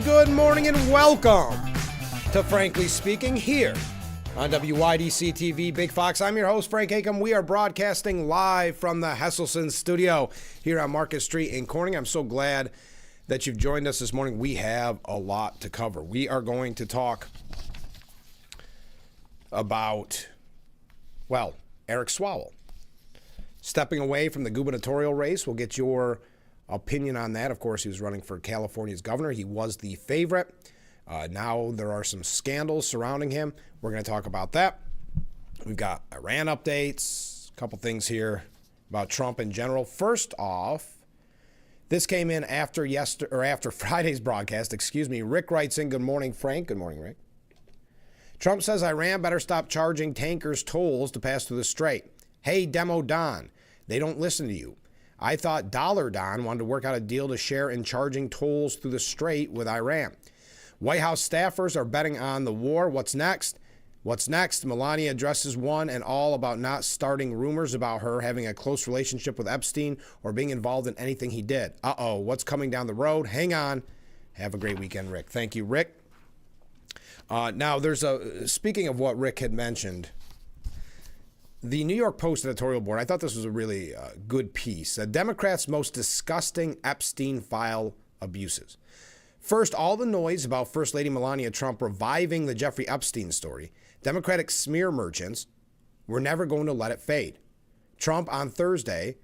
good morning and welcome to Frankly Speaking here on WYDC TV Big Fox. I'm your host, Frank Acom. We are broadcasting live from the Hesselson studio here on Market Street in Corning. I'm so glad that you've joined us this morning. We have a lot to cover. We are going to talk about, well, Eric Swalwell stepping away from the gubernatorial race. We'll get your opinion on that. Of course, he was running for California's governor. He was the favorite. Now there are some scandals surrounding him. We're going to talk about that. We've got Iran updates, a couple things here about Trump in general. First off, this came in after Friday's broadcast. Rick writes in, "Good morning, Frank." Good morning, Rick. Trump says Iran better stop charging tankers tolls to pass through the strait. Hey, Demo Don, they don't listen to you. I thought Dollar Don wanted to work out a deal to share in charging tolls through the strait with Iran. White House staffers are betting on the war. What's next? Melania addresses one and all about not starting rumors about her having a close relationship with Epstein or being involved in anything he did. Uh-oh, what's coming down the road? Hang on. Have a great weekend, Rick. Thank you, Rick. Now, speaking of what Rick had mentioned, the New York Post editorial board, I thought this was a really good piece. Democrats' most disgusting Epstein file abuses. First, all the noise about First Lady Melania Trump reviving the Jeffrey Epstein story. Democratic smear merchants were never going to let it fade. Trump on Thursday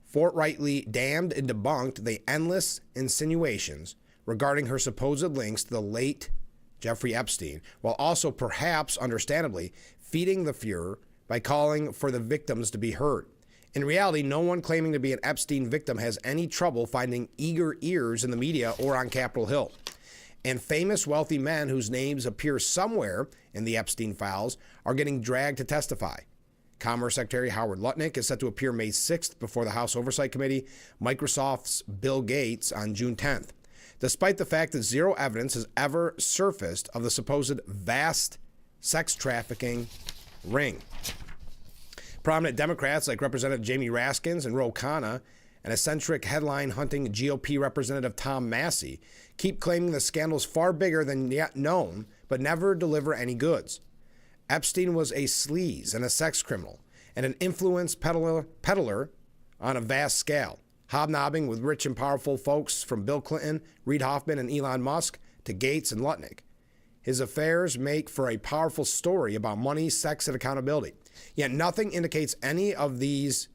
forthrightly damned and debunked the endless insinuations regarding her supposed links to the late Jeffrey Epstein, while also perhaps understandably feeding the furor by calling for the victims to be heard. In reality, no one claiming to be an Epstein victim has any trouble finding eager ears in the media or on Capitol Hill. And famous wealthy men whose names appear somewhere in the Epstein files are getting dragged to testify. Commerce Secretary Howard Lutnick is set to appear May 6th before the House Oversight Committee, Microsoft's Bill Gates on June 10th. Despite the fact that zero evidence has ever surfaced of the supposed vast sex trafficking ring. Prominent Democrats like Representative Jamie Raskins and Ro Khanna and eccentric headline-hunting GOP Representative Tom Massey keep claiming the scandal's far bigger than yet known, but never deliver any goods. Epstein was a sleaze and a sex criminal and an influence peddler on a vast scale, hobnobbing with rich and powerful folks from Bill Clinton, Reid Hoffman, and Elon Musk to Gates and Lutnick. His affairs make for a powerful story about money, sex, and accountability. Yet nothing indicates any of these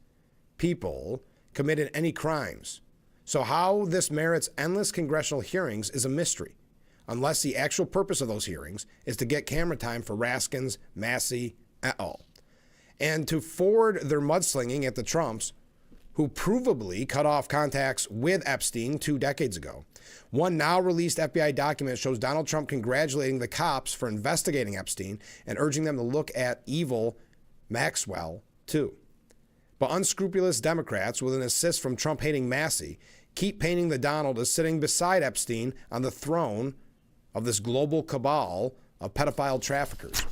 people committed any crimes. So how this merits endless congressional hearings is a mystery, unless the actual purpose of those hearings is to get camera time for Raskins, Massey, et al. And to forward their mudslinging at the Trumps, who provably cut off contacts with Epstein 2 decades ago. One now released FBI document shows Donald Trump congratulating the cops for investigating Epstein and urging them to look at evil Maxwell too. But unscrupulous Democrats, with an assist from Trump-hating Massey, keep painting the Donald as sitting beside Epstein on the throne of this global cabal of pedophile traffickers.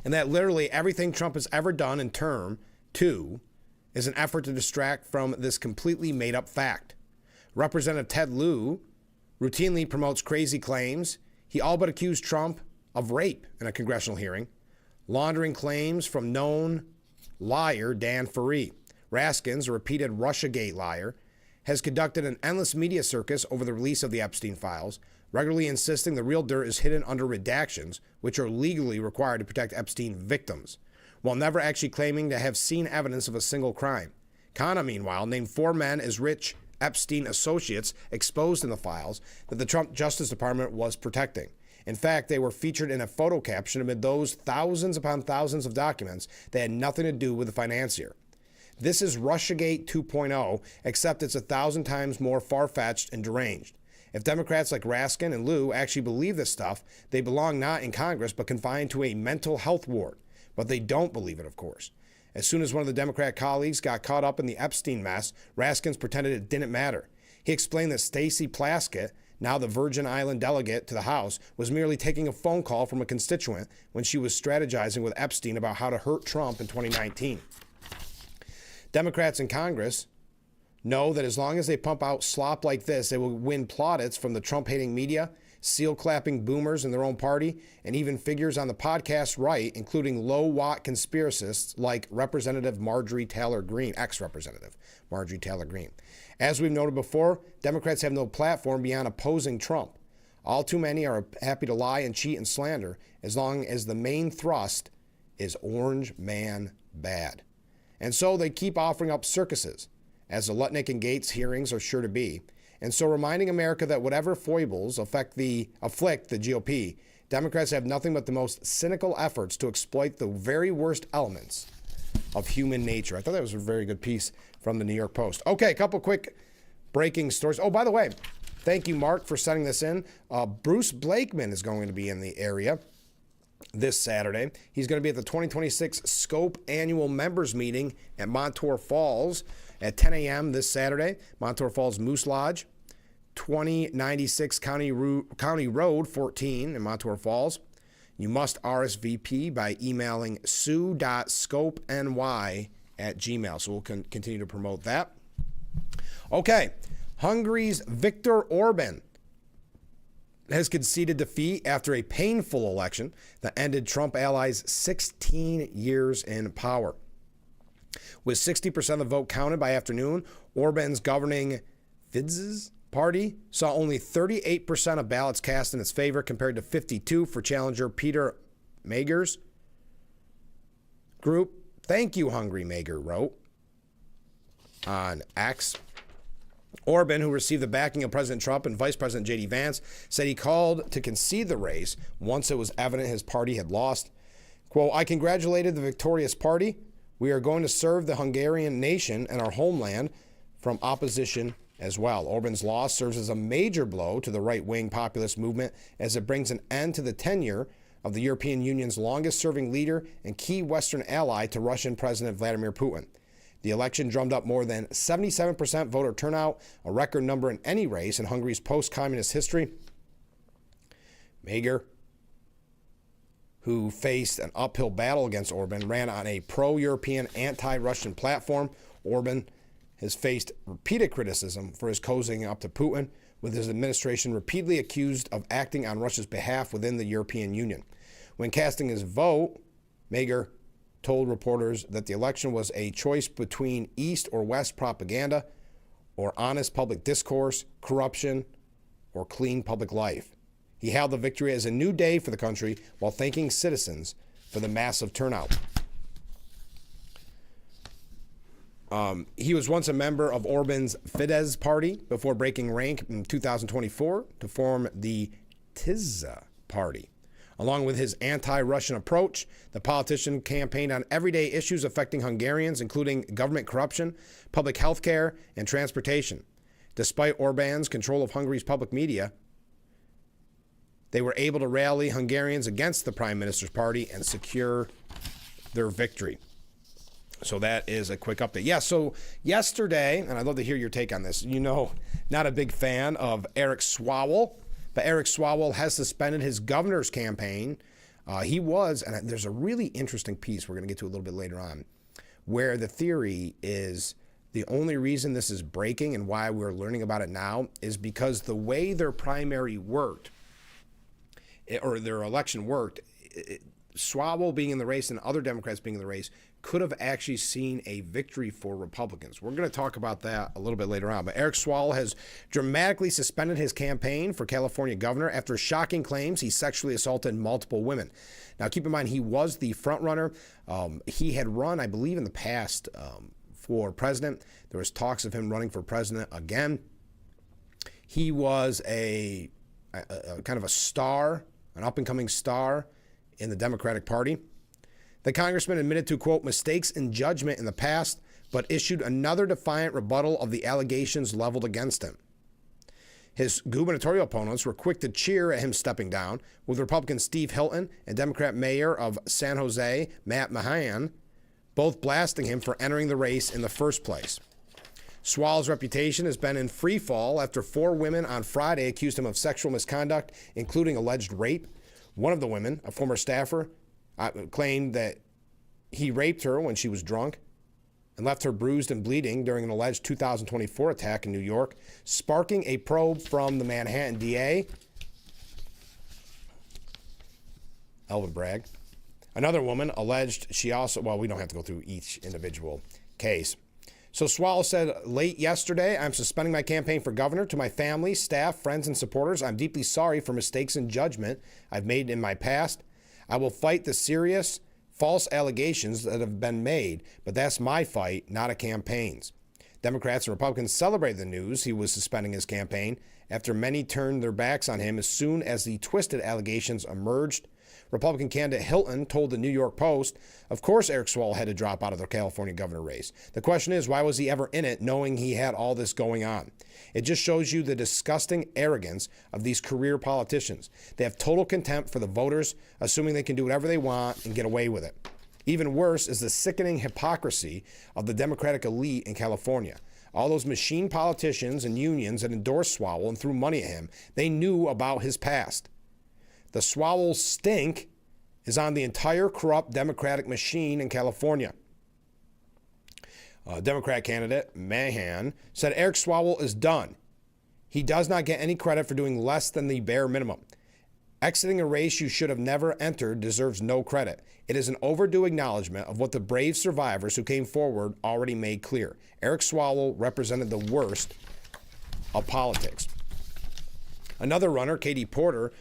And that literally everything Trump has ever done in term 2 is an effort to distract from this completely made-up fact. Representative Ted Lieu routinely promotes crazy claims. He all but accused Trump of rape in a congressional hearing, laundering claims from known liar Dan Faree. Raskins, a repeated Russiagate liar, has conducted an endless media circus over the release of the Epstein files, regularly insisting the real dirt is hidden under redactions, which are legally required to protect Epstein victims, while never actually claiming to have seen evidence of a single crime. Khanna, meanwhile, named 4 men as rich Epstein associates exposed in the files that the Trump Justice Department was protecting. In fact, they were featured in a photo caption amid those thousands upon thousands of documents that had nothing to do with the financier. This is Russiagate 2.0, except it's 1,000 times more far-fetched and deranged. If Democrats like Raskin and Lieu actually believe this stuff, they belong not in Congress but confined to a mental health ward. But they don't believe it, of course. As soon as one of the Democrat colleagues got caught up in the Epstein mess, Raskins pretended it didn't matter. He explained that Stacey Plaskett, now the Virgin Island delegate to the House, was merely taking a phone call from a constituent when she was strategizing with Epstein about how to hurt Trump in 2019. Democrats in Congress know that as long as they pump out slop like this, they will win plaudits from the Trump-hating media, seal-clapping boomers in their own party, and even figures on the podcast right, including low-watt conspiracists like Representative Marjorie Taylor Greene, ex-Representative Marjorie Taylor Greene. As we've noted before, Democrats have no platform beyond opposing Trump. All too many are happy to lie and cheat and slander as long as the main thrust is orange man bad. And so they keep offering up circuses, as the Lutnick and Gates hearings are sure to be, and so reminding America that whatever foibles afflict the GOP, Democrats have nothing but the most cynical efforts to exploit the very worst elements of human nature. I thought that was a very good piece from the New York Post. Okay, a couple quick breaking stories. Oh, by the way, thank you, Mark, for sending this in. Bruce Blakeman is going to be in the area this Saturday. He's going to be at the 2026 Scope Annual Members Meeting at Montour Falls at 10 a.m. this Saturday. Montour Falls Moose Lodge, 2096 County Road 14 in Montour Falls. You must RSVP by emailing sue.scopeny@gmail. So we'll continue to promote that. Okay, Hungary's Viktor Orban has conceded defeat after a painful election that ended Trump allies' 16 years in power. With 60% of the vote counted by afternoon, Orban's governing Fidesz party saw only 38% of ballots cast in its favor compared to 52% for challenger Peter Magyar's group. Thank you, Hungry Magyar wrote on X. Orban, who received the backing of President Trump and Vice President J.D. Vance, said he called to concede the race once it was evident his party had lost. Quote, I congratulated the victorious party. We are going to serve the Hungarian nation and our homeland from opposition as well. Orban's loss serves as a major blow to the right-wing populist movement as it brings an end to the tenure of the European Union's longest-serving leader and key Western ally to Russian President Vladimir Putin. The election drummed up more than 77% voter turnout, a record number in any race in Hungary's post-communist history. Magyar, who faced an uphill battle against Orban, ran on a pro-European, anti-Russian platform. Orban has faced repeated criticism for his cozying up to Putin, with his administration repeatedly accused of acting on Russia's behalf within the European Union. When casting his vote, Magyar told reporters that the election was a choice between East or West propaganda, or honest public discourse, corruption, or clean public life. He hailed the victory as a new day for the country while thanking citizens for the massive turnout. He was once a member of Orban's Fidesz party before breaking rank in 2024 to form the Tisza party. Along with his anti-Russian approach, the politician campaigned on everyday issues affecting Hungarians, including government corruption, public health care, and transportation. Despite Orban's control of Hungary's public media, they were able to rally Hungarians against the Prime Minister's party and secure their victory. So that is a quick update. Yeah, so yesterday, and I'd love to hear your take on this, not a big fan of Eric Swalwell, but Eric Swalwell has suspended his governor's campaign. And there's a really interesting piece we're going to get to a little bit later on, where the theory is the only reason this is breaking and why we're learning about it now is because the way their primary worked, or their election worked, Swalwell being in the race and other Democrats being in the race could have actually seen a victory for Republicans. We're going to talk about that a little bit later on. But Eric Swalwell has dramatically suspended his campaign for California governor after shocking claims he sexually assaulted multiple women. Now, keep in mind, he was the front runner. He had run, I believe, in the past for president. There was talks of him running for president again. He was a kind of a star, an up-and-coming star in the Democratic Party. The congressman admitted to, quote, mistakes in judgment in the past, but issued another defiant rebuttal of the allegations leveled against him. His gubernatorial opponents were quick to cheer at him stepping down, with Republican Steve Hilton and Democrat Mayor of San Jose, Matt Mahan, both blasting him for entering the race in the first place. Swalwell's reputation has been in free fall after 4 women on Friday accused him of sexual misconduct, including alleged rape. One of the women, a former staffer, claimed that he raped her when she was drunk. and left her bruised and bleeding during an alleged 2024 attack in New York, sparking a probe from the Manhattan DA, Elvin Bragg. Another woman alleged she also, well, we don't have to go through each individual case. So Swalwell said late yesterday, I'm suspending my campaign for governor. To my family, staff, friends, and supporters, I'm deeply sorry for mistakes in judgment I've made in my past. I will fight the serious, false allegations that have been made, but that's my fight, not a campaign's. Democrats and Republicans celebrated the news he was suspending his campaign after many turned their backs on him as soon as the twisted allegations emerged. Republican candidate Hilton told the New York Post, of course Eric Swalwell had to drop out of the California governor race. The question is, why was he ever in it knowing he had all this going on? It just shows you the disgusting arrogance of these career politicians. They have total contempt for the voters, assuming they can do whatever they want and get away with it. Even worse is the sickening hypocrisy of the Democratic elite in California. All those machine politicians and unions that endorsed Swalwell and threw money at him, they knew about his past. The Swalwell stink is on the entire corrupt Democratic machine in California. Democrat candidate Mahan said Eric Swalwell is done. He does not get any credit for doing less than the bare minimum. Exiting a race you should have never entered deserves no credit. It is an overdue acknowledgement of what the brave survivors who came forward already made clear. Eric Swalwell represented the worst of politics. Another runner, Katie Porter,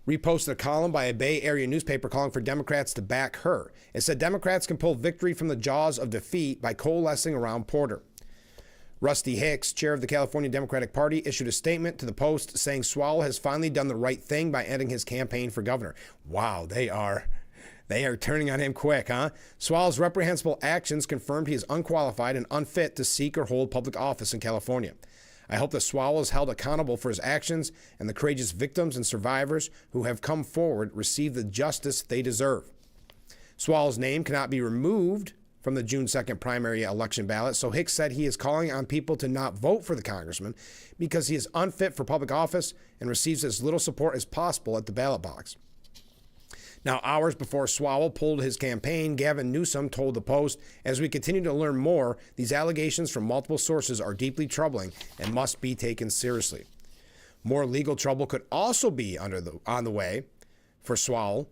reposted a column by a Bay Area newspaper calling for Democrats to back her. It said Democrats can pull victory from the jaws of defeat by coalescing around Porter. Rusty Hicks, chair of the California Democratic Party, issued a statement to the Post saying Swalwell has finally done the right thing by ending his campaign for governor. Wow, they are turning on him quick, huh? Swalwell's reprehensible actions confirmed he is unqualified and unfit to seek or hold public office in California. I hope that Swalwell is held accountable for his actions and the courageous victims and survivors who have come forward receive the justice they deserve. Swalwell's name cannot be removed from the June 2nd primary election ballot, so Hicks said he is calling on people to not vote for the congressman because he is unfit for public office and receives as little support as possible at the ballot box. Now, hours before Swalwell pulled his campaign, Gavin Newsom told the Post, as we continue to learn more, these allegations from multiple sources are deeply troubling and must be taken seriously. More legal trouble could also be on the way for Swalwell.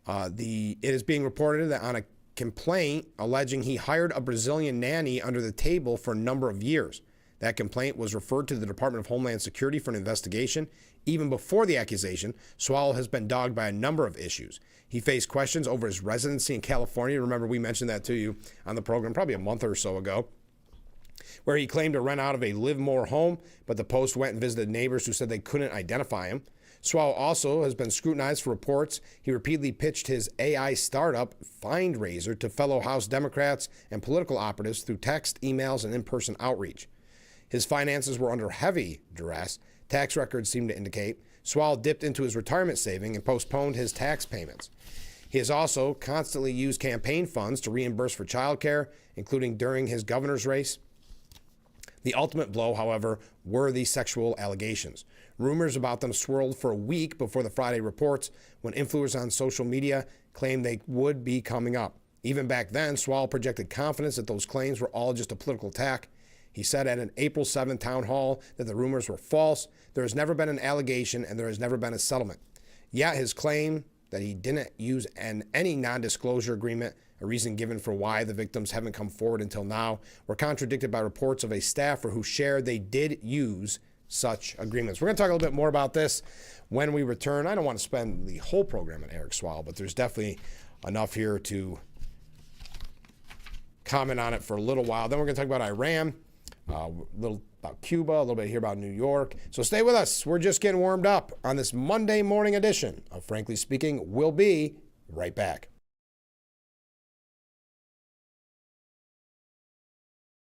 It is being reported that on a complaint alleging he hired a Brazilian nanny under the table for a number of years. That complaint was referred to the Department of Homeland Security for an investigation. Even before the accusation, Swalwell has been dogged by a number of issues. He faced questions over his residency in California. Remember, we mentioned that to you on the program probably a month or so ago, where he claimed to rent out of a Livermore home, but the Post went and visited neighbors who said they couldn't identify him. Swalwell also has been scrutinized for reports. He repeatedly pitched his AI startup, FindRaiser, to fellow House Democrats and political operatives through text, emails, and in-person outreach. His finances were under heavy duress, tax records seem to indicate. Swalwell dipped into his retirement saving and postponed his tax payments. He has also constantly used campaign funds to reimburse for childcare, including during his governor's race. The ultimate blow, however, were the sexual allegations. Rumors about them swirled for a week before the Friday reports, when influencers on social media claimed they would be coming up. Even back then, Swalwell projected confidence that those claims were all just a political attack. He said at an April 7th town hall that the rumors were false. There has never been an allegation and there has never been a settlement. Yet his claim that he didn't use any non-disclosure agreement, a reason given for why the victims haven't come forward until now, were contradicted by reports of a staffer who shared they did use such agreements. We're going to talk a little bit more about this when we return. I don't want to spend the whole program on Eric Swalwell, but there's definitely enough here to comment on it for a little while. Then we're going to talk about Iran. A little about Cuba, a little bit here about New York. So stay with us. We're just getting warmed up on this Monday morning edition of Frankly Speaking. We'll be right back.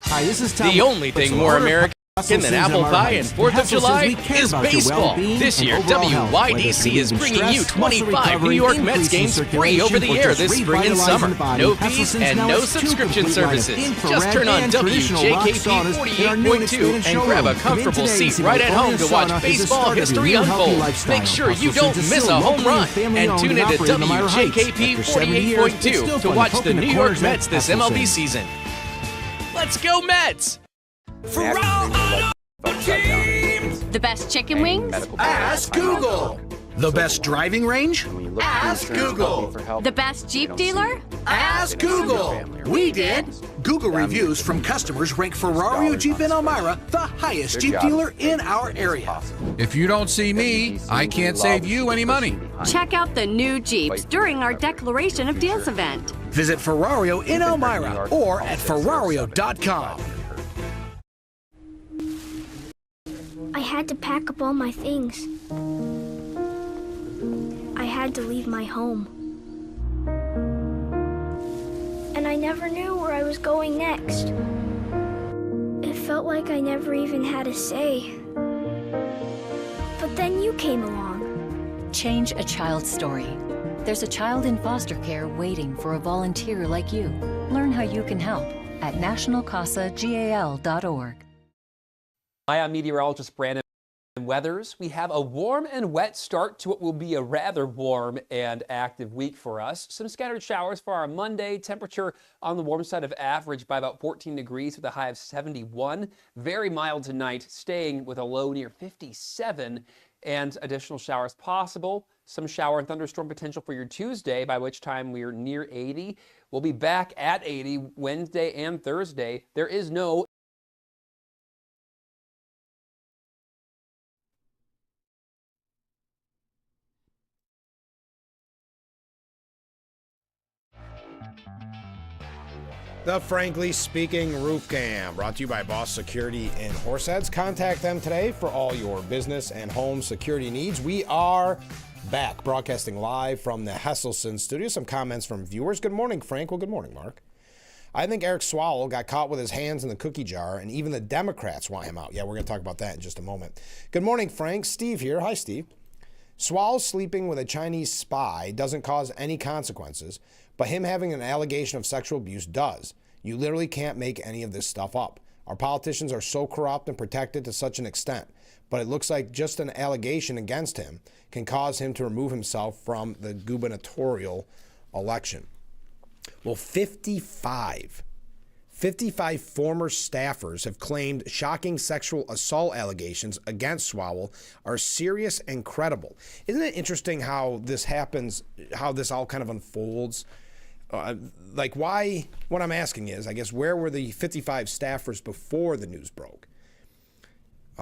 Hi, this is Tom. The only thing more American than apple pie and 4th of July is baseball. This year, WYDC is bringing you 25 New York Mets games free over the air this spring and summer. No fees and no subscription services. Just turn on WJKP 48.2 and grab a comfortable seat right at home to watch baseball history unfold. Make sure you don't miss a home run. And tune into WJKP 48.2 to watch the New York Mets this MLB season. Let's go Mets! The best chicken wings? Ask Google. The best driving range? Ask Google. The best Jeep dealer? Ask Google. We did. Google reviews from customers rank Ferrario Jeep in Elmira the highest Jeep dealer in our area. If you don't see me, I can't save you any money. Check out the new Jeeps during our Declaration of Deals event. Visit Ferrario in Elmira or at Ferrario.com. I had to pack up all my things. I had to leave my home. And I never knew where I was going next. It felt like I never even had a say. But then you came along. Change a child's story. There's a child in foster care waiting for a volunteer like you. Learn how you can help at nationalcasagal.org. Hi, I'm meteorologist Brandon Weathers. We have a warm and wet start to what will be a rather warm and active week for us. Some scattered showers for our Monday. Temperature on the warm side of average by about 14 degrees with a high of 71. Very mild tonight, staying with a low near 57. And additional showers possible. Some shower and thunderstorm potential for your Tuesday, by which time we're near 80. We'll be back at 80 Wednesday and Thursday. There is no The Frankly Speaking Roof Cam, brought to you by Boss Security in Horseheads. Contact them today for all your business and home security needs. We are back, broadcasting live from the Hesselson studio. Some comments from viewers. Good morning, Frank. Well, good morning, Mark. I think Eric Swalwell got caught with his hands in the cookie jar, and even the Democrats want him out. Yeah, we're going to talk about that in just a moment. Good morning, Frank. Steve here. Hi, Steve. Swalwell sleeping with a Chinese spy doesn't cause any consequences, but him having an allegation of sexual abuse does. You literally can't make any of this stuff up. Our politicians are so corrupt and protected to such an extent, but it looks like just an allegation against him can cause him to remove himself from the gubernatorial election. Well, 55 former staffers have claimed shocking sexual assault allegations against Swalwell are serious and credible. Isn't it interesting how this happens, how this all kind of unfolds? Why, what I'm asking is, I guess, where were the 55 staffers before the news broke?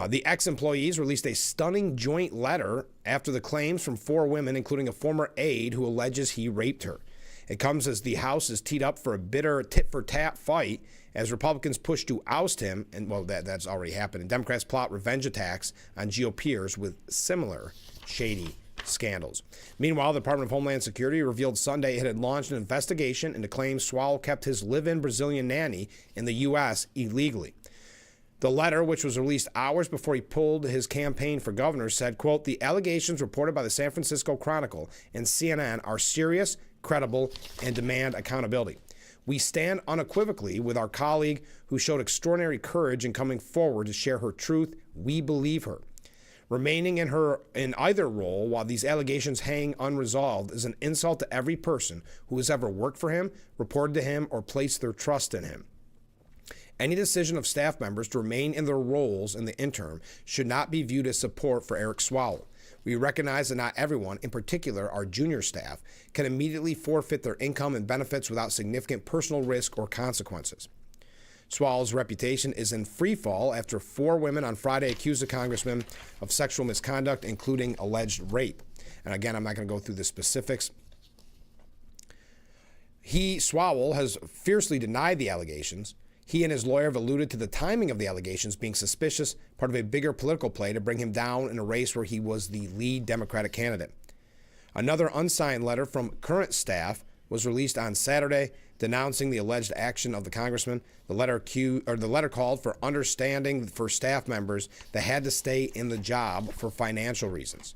The ex-employees released a stunning joint letter after the claims from 4 women, including a former aide who alleges he raped her. It comes as the House is teed up for a bitter tit-for-tat fight as Republicans push to oust him, and well, that's already happened, and Democrats plot revenge attacks on GOPers with similar shady scandals. Meanwhile, the Department of Homeland Security revealed Sunday it had launched an investigation into claims Swalwell kept his live-in Brazilian nanny in the U.S. illegally. The letter, which was released hours before he pulled his campaign for governor, said, quote, "The allegations reported by the San Francisco Chronicle and CNN are serious, credible, and demand accountability. We stand unequivocally with our colleague who showed extraordinary courage in coming forward to share her truth. We believe her. Remaining in either role while these allegations hang unresolved is an insult to every person who has ever worked for him, reported to him, or placed their trust in him. Any decision of staff members to remain in their roles in the interim should not be viewed as support for Eric Swalwell. We recognize that not everyone, in particular our junior staff, can immediately forfeit their income and benefits without significant personal risk or consequences. Swalwell's reputation is in free fall after 4 women on Friday accused the congressman of sexual misconduct, including alleged rape. And again, I'm not going to go through the specifics. Swalwell has fiercely denied the allegations. He and his lawyer have alluded to the timing of the allegations being suspicious, part of a bigger political play to bring him down in a race where he was the lead Democratic candidate. Another unsigned letter from current staff was released on Saturday denouncing the alleged action of the congressman. The letter called for understanding for staff members that had to stay in the job for financial reasons.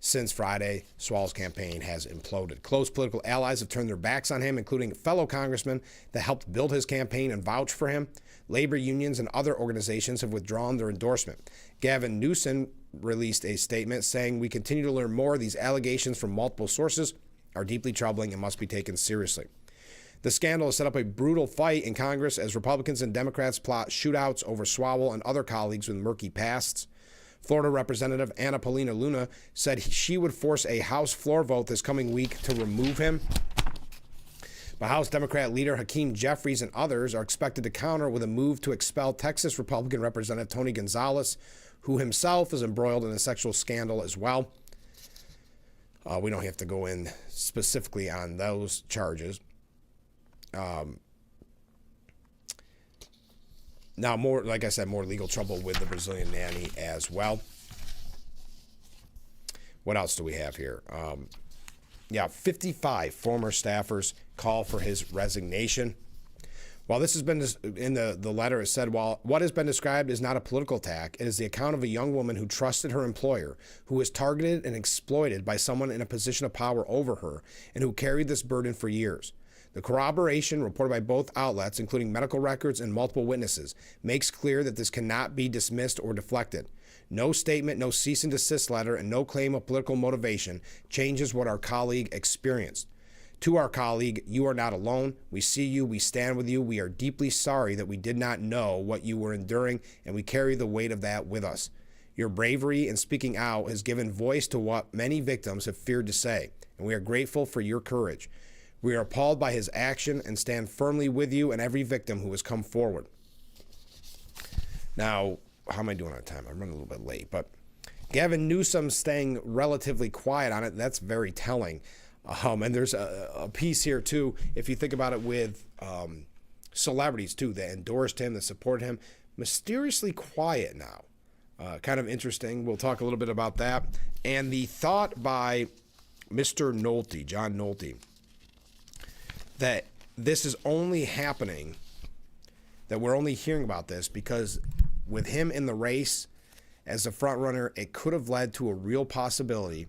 Since Friday, Swalwell's campaign has imploded. Close political allies have turned their backs on him, including fellow congressmen that helped build his campaign and vouch for him. Labor unions and other organizations have withdrawn their endorsement. Gavin Newsom released a statement saying, "We continue to learn more. These allegations from multiple sources are deeply troubling and must be taken seriously." The scandal has set up a brutal fight in Congress as Republicans and Democrats plot shootouts over Swalwell and other colleagues with murky pasts. Florida Representative Anna Paulina Luna said she would force a House floor vote this coming week to remove him. But House Democrat leader Hakeem Jeffries and others are expected to counter with a move to expel Texas Republican Representative Tony Gonzalez, who himself is embroiled in a sexual scandal as well. We don't have to go in specifically on those charges. Now, more, like I said, more legal trouble with the Brazilian nanny as well. What else do we have here? 55 former staffers call for his resignation. While this has been in the letter, it said, while what has been described is not a political attack, it is the account of a young woman who trusted her employer, who was targeted and exploited by someone in a position of power over her, and who carried this burden for years. The corroboration reported by both outlets, including medical records and multiple witnesses, makes clear that this cannot be dismissed or deflected. No statement, no cease and desist letter, and no claim of political motivation changes what our colleague experienced. To our colleague, you are not alone. We see you. We stand with you. We are deeply sorry that we did not know what you were enduring, and we carry the weight of that with us. Your bravery in speaking out has given voice to what many victims have feared to say, and we are grateful for your courage. We are appalled by his action and stand firmly with you and every victim who has come forward. Now, how am I doing on time? I'm running a little bit late, but Gavin Newsom staying relatively quiet on it. That's very telling. And there's a piece here, too, if you think about it with celebrities, too, that endorsed him, that supported him. Mysteriously quiet now. Kind of interesting. We'll talk a little bit about that. And the thought by Mr. Nolte, John Nolte, that this is only happening, that we're only hearing about this because with him in the race as a front runner, it could have led to a real possibility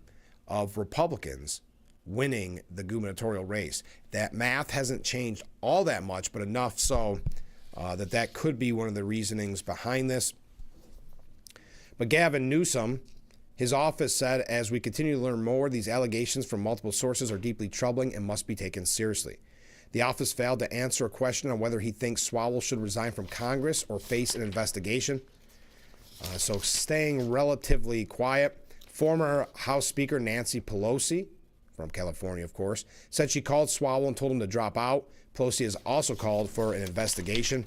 of Republicans winning the gubernatorial race. That math hasn't changed all that much, but enough so that could be one of the reasonings behind this. But Gavin Newsom, his office said, as we continue to learn more, these allegations from multiple sources are deeply troubling and must be taken seriously. The office failed to answer a question on whether he thinks Swalwell should resign from Congress or face an investigation. So staying relatively quiet. Former House Speaker Nancy Pelosi, from California, of course, said she called Swalwell and told him to drop out. Pelosi has also called for an investigation.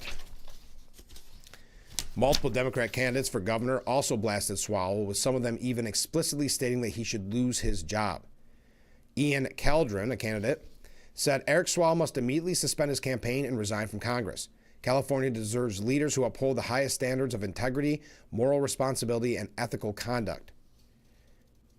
Multiple Democrat candidates for governor also blasted Swalwell, with some of them even explicitly stating that he should lose his job. Ian Caldron, a candidate, said Eric Swalwell must immediately suspend his campaign and resign from Congress. California deserves leaders who uphold the highest standards of integrity, moral responsibility, and ethical conduct.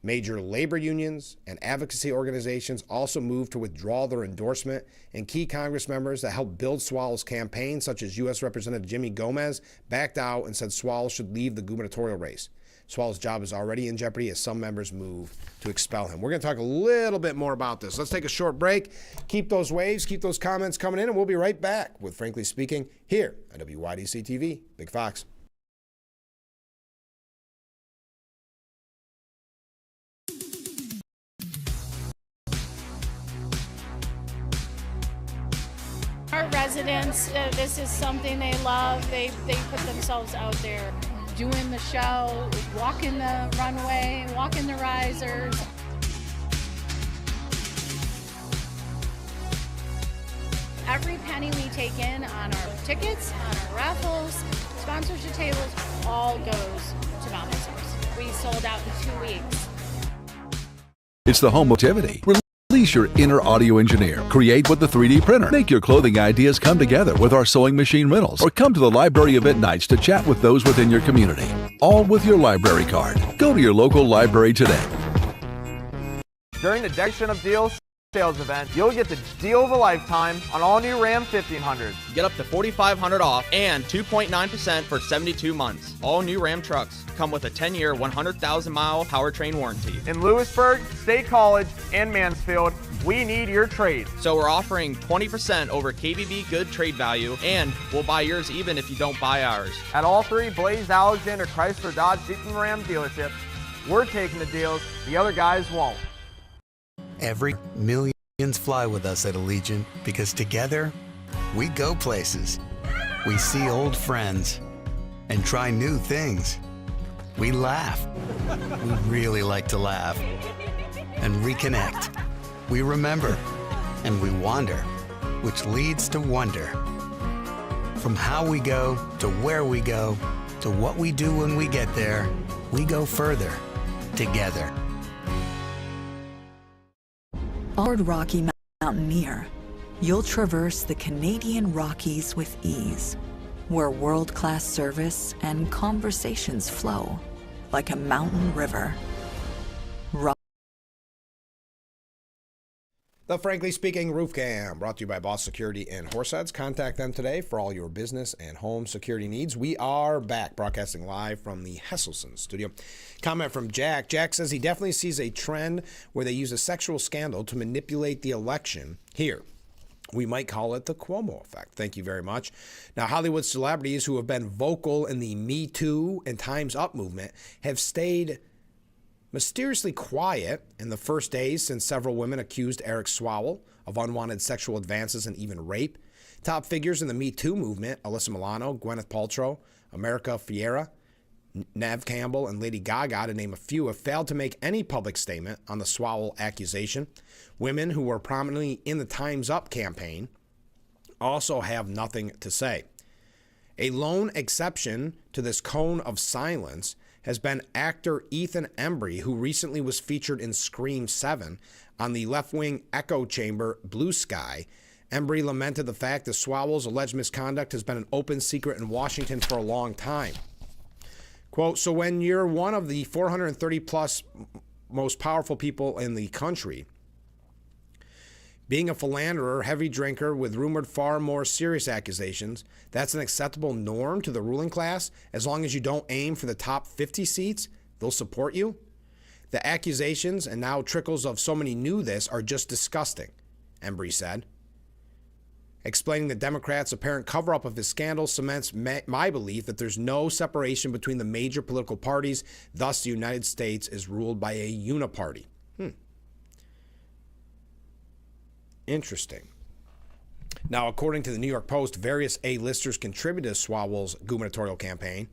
Major labor unions and advocacy organizations also moved to withdraw their endorsement, and key Congress members that helped build Swalwell's campaign, such as U.S. Representative Jimmy Gomez, backed out and said Swalwell should leave the gubernatorial race. Swalwell's job is already in jeopardy as some members move to expel him. We're going to talk a little bit more about this. Let's take a short break. Keep those waves, keep those comments coming in, and we'll be right back with Frankly Speaking here on WYDC TV. Big Fox. Our residents, this is something they love. They put themselves out there doing the show, walking the runway, walking the risers. Every penny we take in on our tickets, on our raffles, sponsorship tables, all goes to volunteers. We sold out in 2 weeks. It's the home of activity. Release your inner audio engineer. Create with the 3D printer. Make your clothing ideas come together with our sewing machine rentals. Or come to the library event nights to chat with those within your community. All with your library card. Go to your local library today. During the Declaration of Deals sales event, you'll get the deal of a lifetime on all new Ram 1500s. Get up to $4,500 off and 2.9% for 72 months. All new Ram trucks come with a 10-year, 100,000-mile powertrain warranty. In Lewisburg, State College, and Mansfield, we need your trade. So we're offering 20% over KBB good trade value, and we'll buy yours even if you don't buy ours. At all three Blaze, Alexander, Chrysler, Dodge, Jeep, and Ram dealerships, we're taking the deals the other guys won't. Every million Fly with us at Allegiant because together we go places. We see old friends and try new things. We laugh. We really like to laugh. And reconnect. We remember. And we wander, which leads to wonder. From how we go to where we go to what we do when we get there, we go further together. Hard Rocky Mountaineer, you'll traverse the Canadian Rockies with ease, where world-class service and conversations flow like a mountain river. The Frankly Speaking Roof Cam, brought to you by Boss Security and Horseheads. Contact them today for all your business and home security needs. We are back, broadcasting live from the Hesselson studio. Comment from Jack. Jack says he definitely sees a trend where they use a sexual scandal to manipulate the election here. We might call it the Cuomo effect. Thank you very much. Now, Hollywood celebrities who have been vocal in the Me Too and Time's Up movement have stayed mysteriously quiet in the first days since several women accused Eric Swalwell of unwanted sexual advances and even rape. Top figures in the Me Too movement, Alyssa Milano, Gwyneth Paltrow, America Fiera, Nev Campbell, and Lady Gaga, to name a few, have failed to make any public statement on the Swalwell accusation. Women who were prominently in the Time's Up campaign also have nothing to say. A lone exception to this cone of silence has been actor Ethan Embry, who recently was featured in Scream 7 on the left-wing echo chamber Blue Sky. Embry lamented the fact that Swalwell's alleged misconduct has been an open secret in Washington for a long time. Quote, so when you're one of the 430-plus most powerful people in the country, being a philanderer, heavy drinker with rumored far more serious accusations, that's an acceptable norm to the ruling class. As long as you don't aim for the top 50 seats, they'll support you. The accusations, and now trickles of so many knew this, are just disgusting, Embry said. Explaining the Democrats' apparent cover-up of his scandal cements my belief that there's no separation between the major political parties, thus the United States is ruled by a uniparty. Interesting. Now, according to the New York Post, various A-listers contributed to Swalwell's gubernatorial campaign,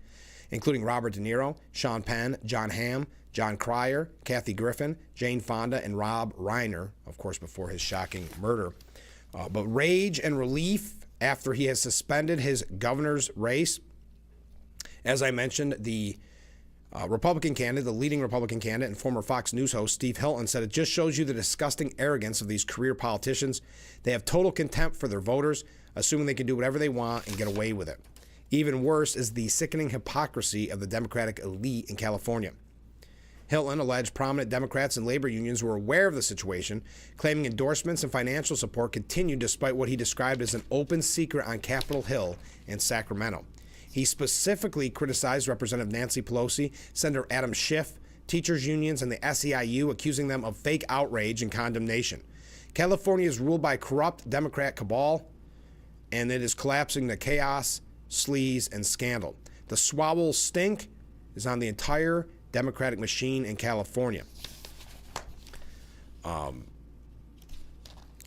including Robert De Niro, Sean Penn, John Hamm, John Cryer, Kathy Griffin, Jane Fonda, and Rob Reiner, of course, before his shocking murder. But rage and relief after he has suspended his governor's race. As I mentioned, the Republican candidate, the leading Republican candidate and former Fox News host Steve Hilton, said it just shows you the disgusting arrogance of these career politicians. They have total contempt for their voters, assuming they can do whatever they want and get away with it. Even worse is the sickening hypocrisy of the Democratic elite in California. Hilton alleged prominent Democrats and labor unions were aware of the situation, claiming endorsements and financial support continued despite what he described as an open secret on Capitol Hill in Sacramento. He specifically criticized Representative Nancy Pelosi, Senator Adam Schiff, teachers' unions, and the SEIU, accusing them of fake outrage and condemnation. California is ruled by a corrupt Democrat cabal, and it is collapsing to chaos, sleaze, and scandal. The Swalwell stink is on the entire Democratic machine in California.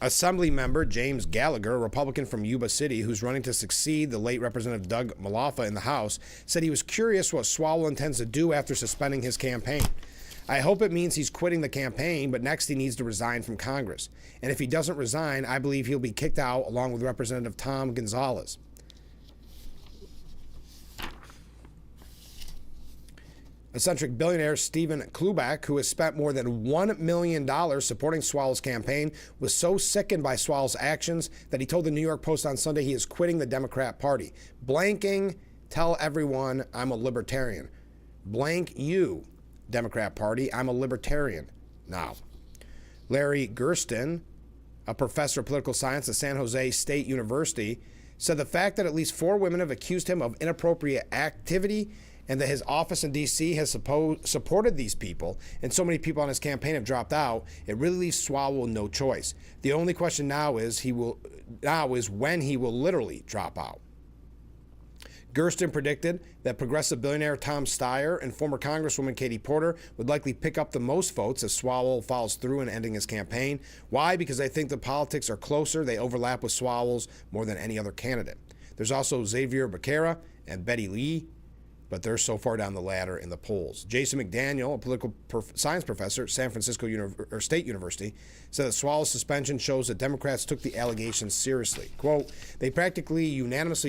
Assembly member James Gallagher, a Republican from Yuba City who's running to succeed the late Representative Doug Maloffa in the House, said he was curious what Swalwell intends to do after suspending his campaign. I hope it means he's quitting the campaign, but next he needs to resign from Congress. And if he doesn't resign, I believe he'll be kicked out along with Representative Tom Gonzalez. Eccentric billionaire Stephen Kluback, who has spent more than $1 million supporting Swalwell's campaign, was so sickened by Swalwell's actions that he told the New York Post on Sunday he is quitting the Democrat Party. Blanking, tell everyone I'm a libertarian. Blank you, Democrat Party, I'm a libertarian now. Larry Gersten, a professor of political science at San Jose State University, said the fact that at least 4 women have accused him of inappropriate activity and that his office in D.C. has supported these people, and so many people on his campaign have dropped out, it really leaves Swalwell no choice. The only question now is when he will literally drop out. Gersten predicted that progressive billionaire Tom Steyer and former Congresswoman Katie Porter would likely pick up the most votes if Swalwell follows through in ending his campaign. Why? Because I think the politics are closer. They overlap with Swalwell's more than any other candidate. There's also Xavier Becerra and Betty Lee, but they're so far down the ladder in the polls. Jason McDaniel, a political science professor at San Francisco State University, said that Swalwell's suspension shows that Democrats took the allegations seriously. Quote, the practically unanimous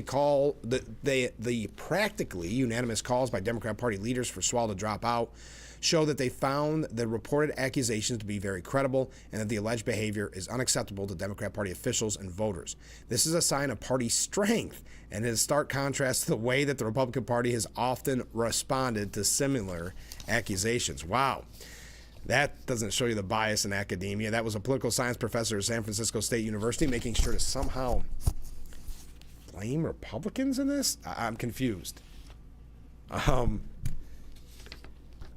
calls by Democrat Party leaders for Swalwell to drop out show that they found the reported accusations to be very credible and that the alleged behavior is unacceptable to Democrat Party officials and voters. This is a sign of party strength and is stark contrast to the way that the Republican Party has often responded to similar accusations. Wow. That doesn't show you the bias in academia. That was a political science professor at San Francisco State University making sure to somehow blame Republicans in this? I'm confused.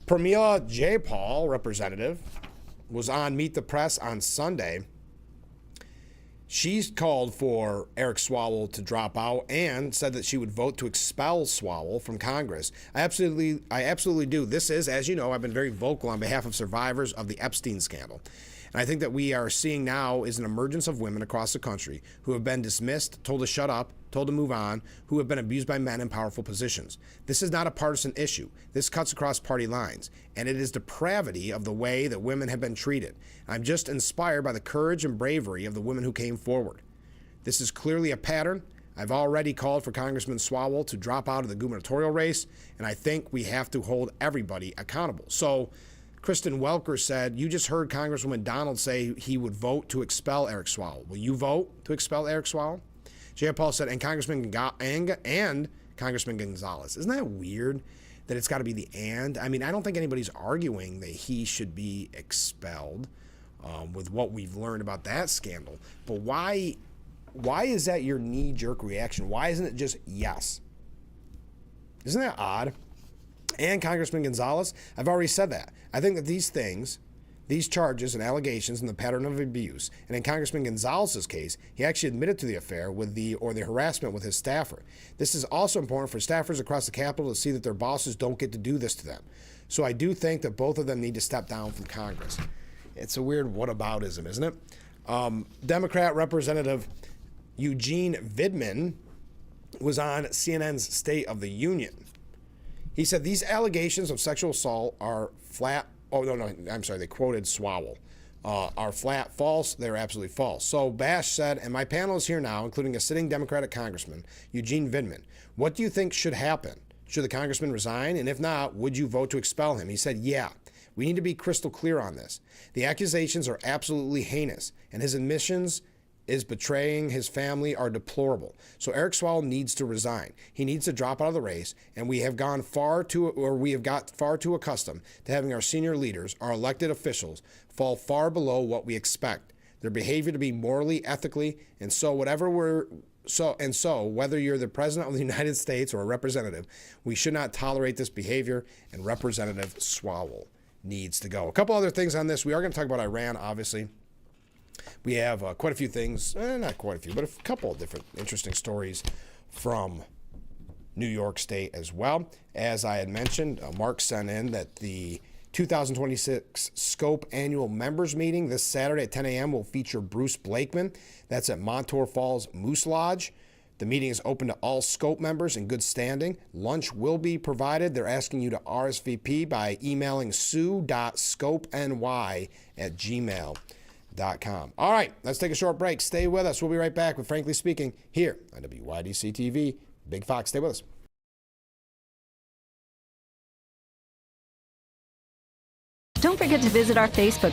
Pramila Jayapal, representative, was on Meet the Press on Sunday. She's called for Eric Swalwell to drop out and said that she would vote to expel Swalwell from Congress. I absolutely do. This is, as you know, I've been very vocal on behalf of survivors of the Epstein scandal. And I think that we are seeing now is an emergence of women across the country who have been dismissed, told to shut up, told to move on, who have been abused by men in powerful positions. This is not a partisan issue. This cuts across party lines, and it is depravity of the way that women have been treated. I'm just inspired by the courage and bravery of the women who came forward. This is clearly a pattern. I've already called for Congressman Swalwell to drop out of the gubernatorial race, and I think we have to hold everybody accountable. So Kristen Welker said, you just heard Congresswoman Donald say he would vote to expel Eric Swalwell. Will you vote to expel Eric Swalwell? Jayapal said, and Congressman Gonzalez. Isn't that weird that it's got to be the and? I mean, I don't think anybody's arguing that he should be expelled with what we've learned about that scandal. But why is that your knee-jerk reaction? Why isn't it just yes? Isn't that odd? And Congressman Gonzalez, I've already said that. I think that these things, these charges and allegations and the pattern of abuse, and in Congressman Gonzalez's case, he actually admitted to the affair with the harassment with his staffer. This is also important for staffers across the Capitol to see that their bosses don't get to do this to them. So I do think that both of them need to step down from Congress. It's a weird whataboutism, isn't it? Democrat Representative Eugene Vidman was on CNN's State of the Union. He said these allegations of sexual assault are flat. Oh, no, I'm sorry. They quoted Swalwell. Are flat false. They're absolutely false. So Bash said, and my panel is here now, including a sitting Democratic congressman, Eugene Vidman. What do you think should happen? Should the congressman resign? And if not, would you vote to expel him? He said, yeah. We need to be crystal clear on this. The accusations are absolutely heinous, and his admissions is betraying his family are deplorable. So Eric Swalwell needs to resign. He needs to drop out of the race, and we have got far too accustomed to having our senior leaders, our elected officials, fall far below what we expect. Their behavior to be morally, ethically, and so whether you're the president of the United States or a representative, we should not tolerate this behavior, and Representative Swalwell needs to go. A couple other things on this. We are going to talk about Iran, obviously. We have quite a few things, not quite a few, but a couple of different interesting stories from New York State as well. As I had mentioned, Mark sent in that the 2026 Scope Annual Members Meeting this Saturday at 10 a.m. will feature Bruce Blakeman. That's at Montour Falls Moose Lodge. The meeting is open to all Scope members in good standing. Lunch will be provided. They're asking you to RSVP by emailing sue.scopeny@gmail.com. All right, let's take a short break. Stay with us. We'll be right back with Frankly Speaking here on WYDC TV. Big Fox, stay with us. Don't forget to visit our Facebook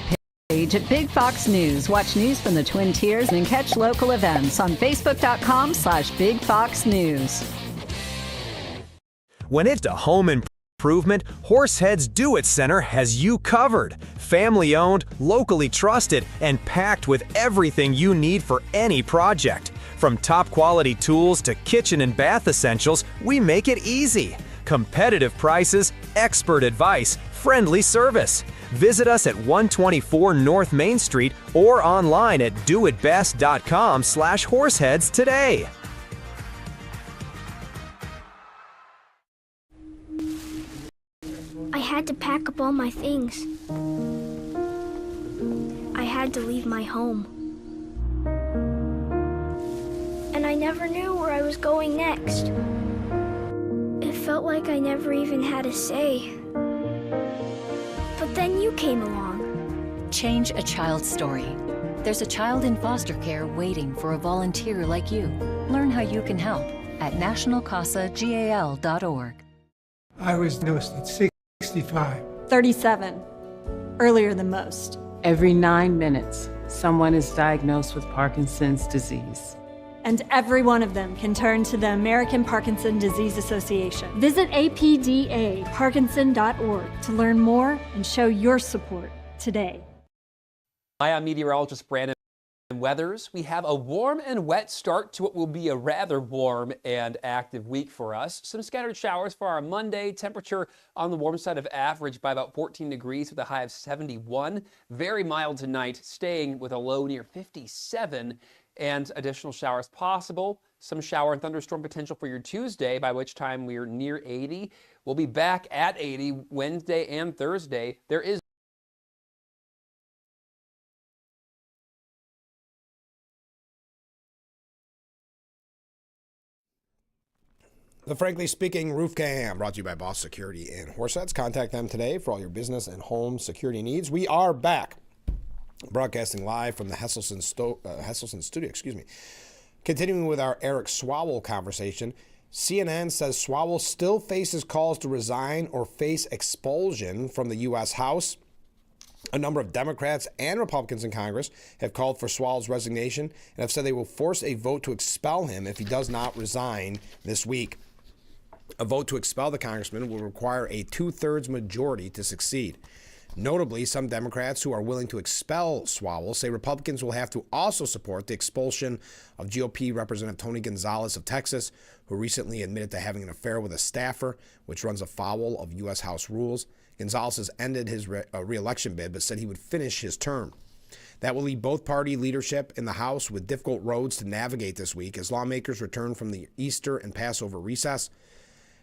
page at Big Fox News. Watch news from the Twin Tiers and catch local events on Facebook.com/Big Fox News. When it's a home improvement, Horsehead's Do-It Center has you covered. Family owned, locally trusted, and packed with everything you need for any project. From top quality tools to kitchen and bath essentials, we make it easy. Competitive prices, expert advice, friendly service. Visit us at 124 North Main Street or online at doitbest.com/horseheads today. had to pack up all my things. I had to leave my home. And I never knew where I was going next. It felt like I never even had a say. But then you came along. Change a child's story. There's a child in foster care waiting for a volunteer like you. Learn how you can help at nationalcasagal.org. I was diagnosed at 65. 37. Earlier than most. Every 9 minutes, someone is diagnosed with Parkinson's disease. And every one of them can turn to the American Parkinson Disease Association. Visit apdaparkinson.org to learn more and show your support today. Hi, I'm meteorologist Brandon Weathers. We have a warm and wet start to what will be a rather warm and active week for us. Some scattered showers for our Monday. Temperature on the warm side of average by about 14 degrees with a high of 71. Very mild tonight, staying with a low near 57. And additional showers possible. Some shower and thunderstorm potential for your Tuesday, by which time we're near 80. We'll be back at 80 Wednesday and Thursday. There is The Frankly Speaking Roof Cam, brought to you by Boss Security in Horseheads. Contact them today for all your business and home security needs. We are back, broadcasting live from the Hesselson studio. Continuing with our Eric Swalwell conversation, CNN says Swalwell still faces calls to resign or face expulsion from the U.S. House. A number of Democrats and Republicans in Congress have called for Swalwell's resignation and have said they will force a vote to expel him if he does not resign this week. A vote to expel the congressman will require a 2/3 majority to succeed. Notably, some Democrats who are willing to expel Swalwell say Republicans will have to also support the expulsion of GOP Representative Tony Gonzalez of Texas, who recently admitted to having an affair with a staffer, which runs afoul of U.S. House rules. Gonzalez has ended his re-election bid, but said he would finish his term. That will leave both party leadership in the House with difficult roads to navigate this week as lawmakers return from the Easter and Passover recess.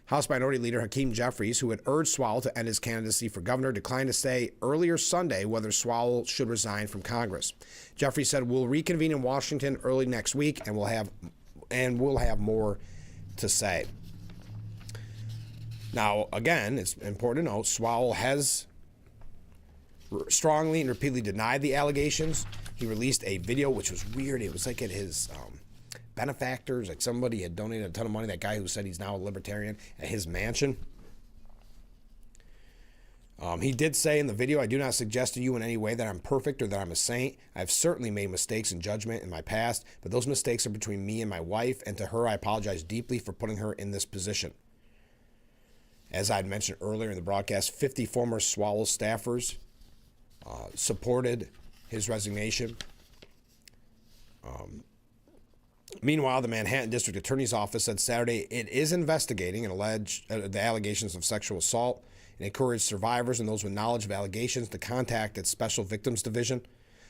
House Minority Leader Hakeem Jeffries, who had urged Swalwell to end his candidacy for governor, declined to say earlier Sunday whether Swalwell should resign from Congress. Jeffries said, "We'll reconvene in Washington early next week, and we'll have more to say." Now, again, it's important to note Swalwell has strongly and repeatedly denied the allegations. He released a video, which was weird. It was like at his benefactors, like somebody had donated a ton of money, that guy who said he's now a libertarian, at his mansion. He did say in the video, "I do not suggest to you in any way that I'm perfect or that I'm a saint. I've certainly made mistakes in judgment in my past, but those mistakes are between me and my wife, and to her I apologize deeply for putting her in this position." As I had mentioned earlier in the broadcast, 50 former Swalwell staffers supported his resignation. Meanwhile, the Manhattan District Attorney's Office said Saturday it is investigating the allegations of sexual assault and encouraged survivors and those with knowledge of allegations to contact its Special Victims Division.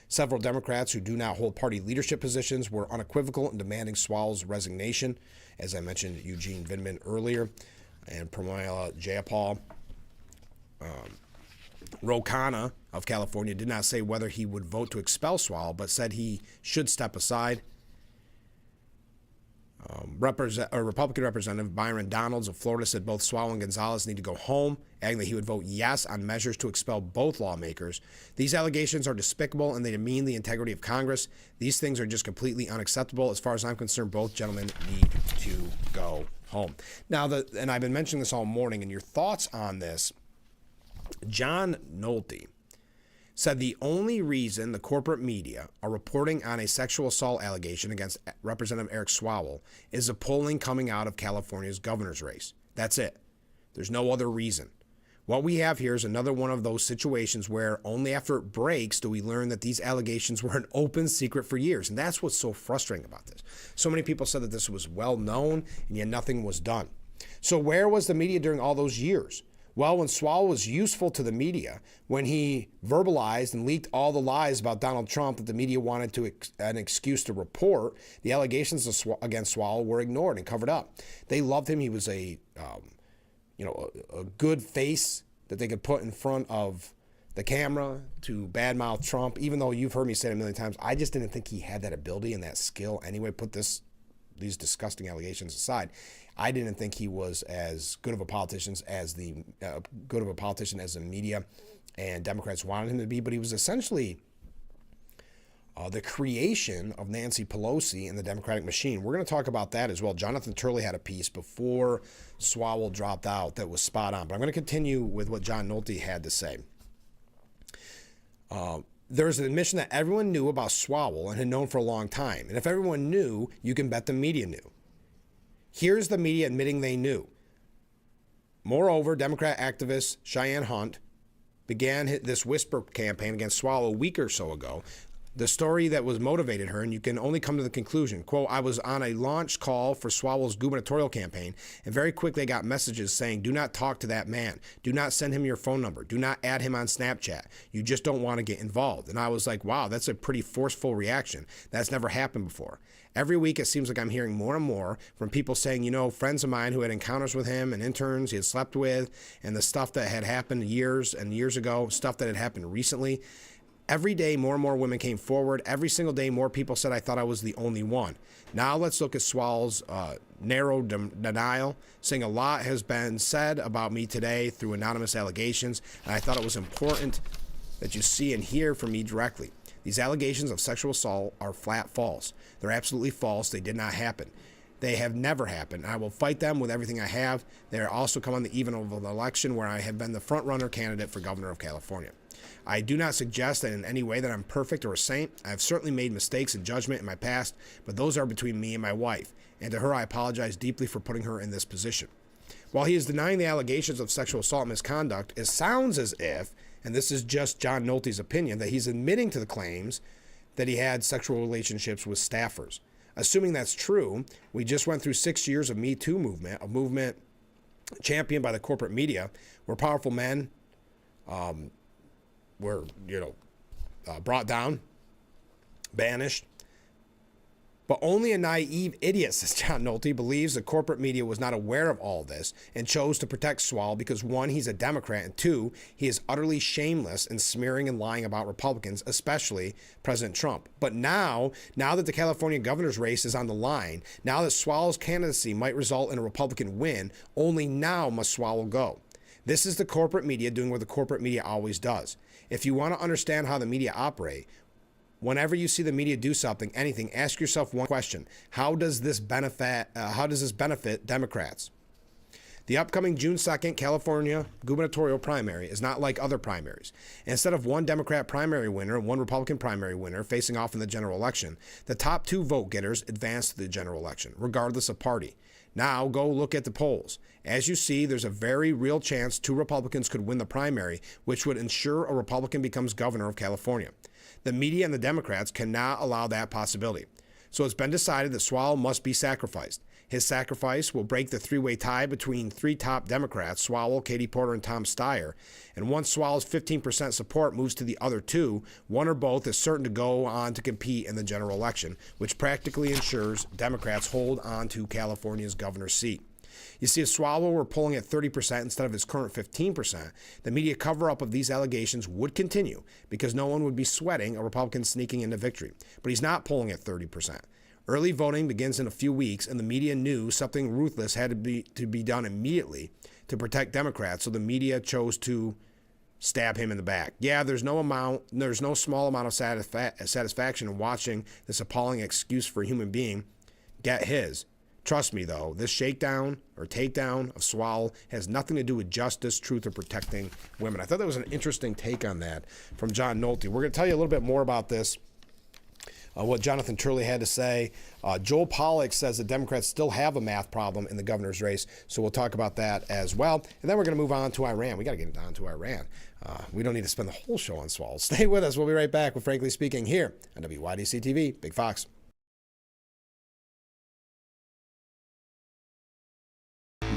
Several Democrats who do not hold party leadership positions were unequivocal in demanding Swalwell's resignation. As I mentioned, Eugene Vindman earlier and Pramila Jayapal. Ro Khanna of California did not say whether he would vote to expel Swalwell, but said he should step aside. Republican Representative Byron Donalds of Florida said both Swalwell and Gonzalez need to go home, adding that he would vote yes on measures to expel both lawmakers. These allegations are despicable and they demean the integrity of Congress. These things are just completely unacceptable. As far as I'm concerned, both gentlemen need to go home. Now, and I've been mentioning this all morning, and your thoughts on this. John Nolte said the only reason the corporate media are reporting on a sexual assault allegation against Representative Eric Swalwell is the polling coming out of California's governor's race. That's it. There's no other reason. What we have here is another one of those situations where only after it breaks do we learn that these allegations were an open secret for years. And that's what's so frustrating about this. So many people said that this was well known and yet nothing was done. So where was the media during all those years? Well, when Swalwell was useful to the media, when he verbalized and leaked all the lies about Donald Trump that the media wanted an excuse to report, the allegations against Swalwell were ignored and covered up. They loved him. He was a good face that they could put in front of the camera to badmouth Trump, even though you've heard me say it a million times, I just didn't think he had that ability and that skill anyway. Put these disgusting allegations aside, I didn't think he was as good of a politician as the media and Democrats wanted him to be, but he was essentially the creation of Nancy Pelosi and the Democratic machine. We're going to talk about that as well. Jonathan Turley had a piece before Swalwell dropped out that was spot on, but I'm going to continue with what John Nolte had to say. There's an admission that everyone knew about Swalwell and had known for a long time. And if everyone knew, you can bet the media knew. Here's the media admitting they knew. Moreover, Democrat activist Cheyenne Hunt began this whisper campaign against Swalwell a week or so ago. The story that was motivated her, and you can only come to the conclusion, quote, I was on a launch call for Swalwell's gubernatorial campaign, and very quickly I got messages saying, do not talk to that man. Do not send him your phone number. Do not add him on Snapchat. You just don't want to get involved. And I was like, wow, that's a pretty forceful reaction. That's never happened before. Every week it seems like I'm hearing more and more from people saying, you know, friends of mine who had encounters with him and interns he had slept with, and the stuff that had happened years and years ago, stuff that had happened recently. Every day, more and more women came forward. Every single day, more people said I thought I was the only one. Now let's look at Swalwell's narrow denial, saying a lot has been said about me today through anonymous allegations, and I thought it was important that you see and hear from me directly. These allegations of sexual assault are flat false. They're absolutely false. They did not happen. They have never happened. I will fight them with everything I have. They also come on the eve of an election where I have been the front-runner candidate for governor of California. I do not suggest that in any way that I'm perfect or a saint. I have certainly made mistakes in judgment in my past, but those are between me and my wife, and to her I apologize deeply for putting her in this position. While he is denying the allegations of sexual assault and misconduct, it sounds as if, and this is just John Nolte's opinion, that he's admitting to the claims that he had sexual relationships with staffers. Assuming that's true, we just went through 6 years of Me Too movement, a movement championed by the corporate media, where powerful men were, brought down, banished. But only a naive idiot, says John Nolte, believes the corporate media was not aware of all this and chose to protect Swalwell because, one, he's a Democrat, and two, he is utterly shameless in smearing and lying about Republicans, especially President Trump. But now that the California governor's race is on the line, now that Swalwell's candidacy might result in a Republican win, only now must Swalwell go. This is the corporate media doing what the corporate media always does. If you want to understand how the media operate, whenever you see the media do something, anything, ask yourself one question: How does this benefit Democrats? The upcoming June 2nd California gubernatorial primary is not like other primaries. Instead of one Democrat primary winner and one Republican primary winner facing off in the general election, the top two vote getters advance to the general election, regardless of party. Now go look at the polls. As you see, there's a very real chance two Republicans could win the primary, which would ensure a Republican becomes governor of California. The media and the Democrats cannot allow that possibility. So it's been decided that Swalwell must be sacrificed. His sacrifice will break the three-way tie between three top Democrats, Swalwell, Katie Porter, and Tom Steyer. And once Swalwell's 15% support moves to the other two, one or both is certain to go on to compete in the general election, which practically ensures Democrats hold on to California's governor's seat. You see, if Swalwell were polling at 30% instead of his current 15%, the media cover-up of these allegations would continue because no one would be sweating a Republican sneaking into victory. But he's not polling at 30%. Early voting begins in a few weeks, and the media knew something ruthless had to be done immediately to protect Democrats, so the media chose to stab him in the back. Yeah, there's no small amount of satisfaction in watching this appalling excuse for a human being get his. Trust me, though, this shakedown or takedown of Swalwell has nothing to do with justice, truth, or protecting women. I thought that was an interesting take on that from John Nolte. We're going to tell you a little bit more about this, what Jonathan Turley had to say. Joel Pollack says the Democrats still have a math problem in the governor's race, so we'll talk about that as well. And then we're going to move on to Iran. We got to get on to Iran. We don't need to spend the whole show on Swalwell. Stay with us. We'll be right back with Frankly Speaking here on WYDC TV. Big Fox.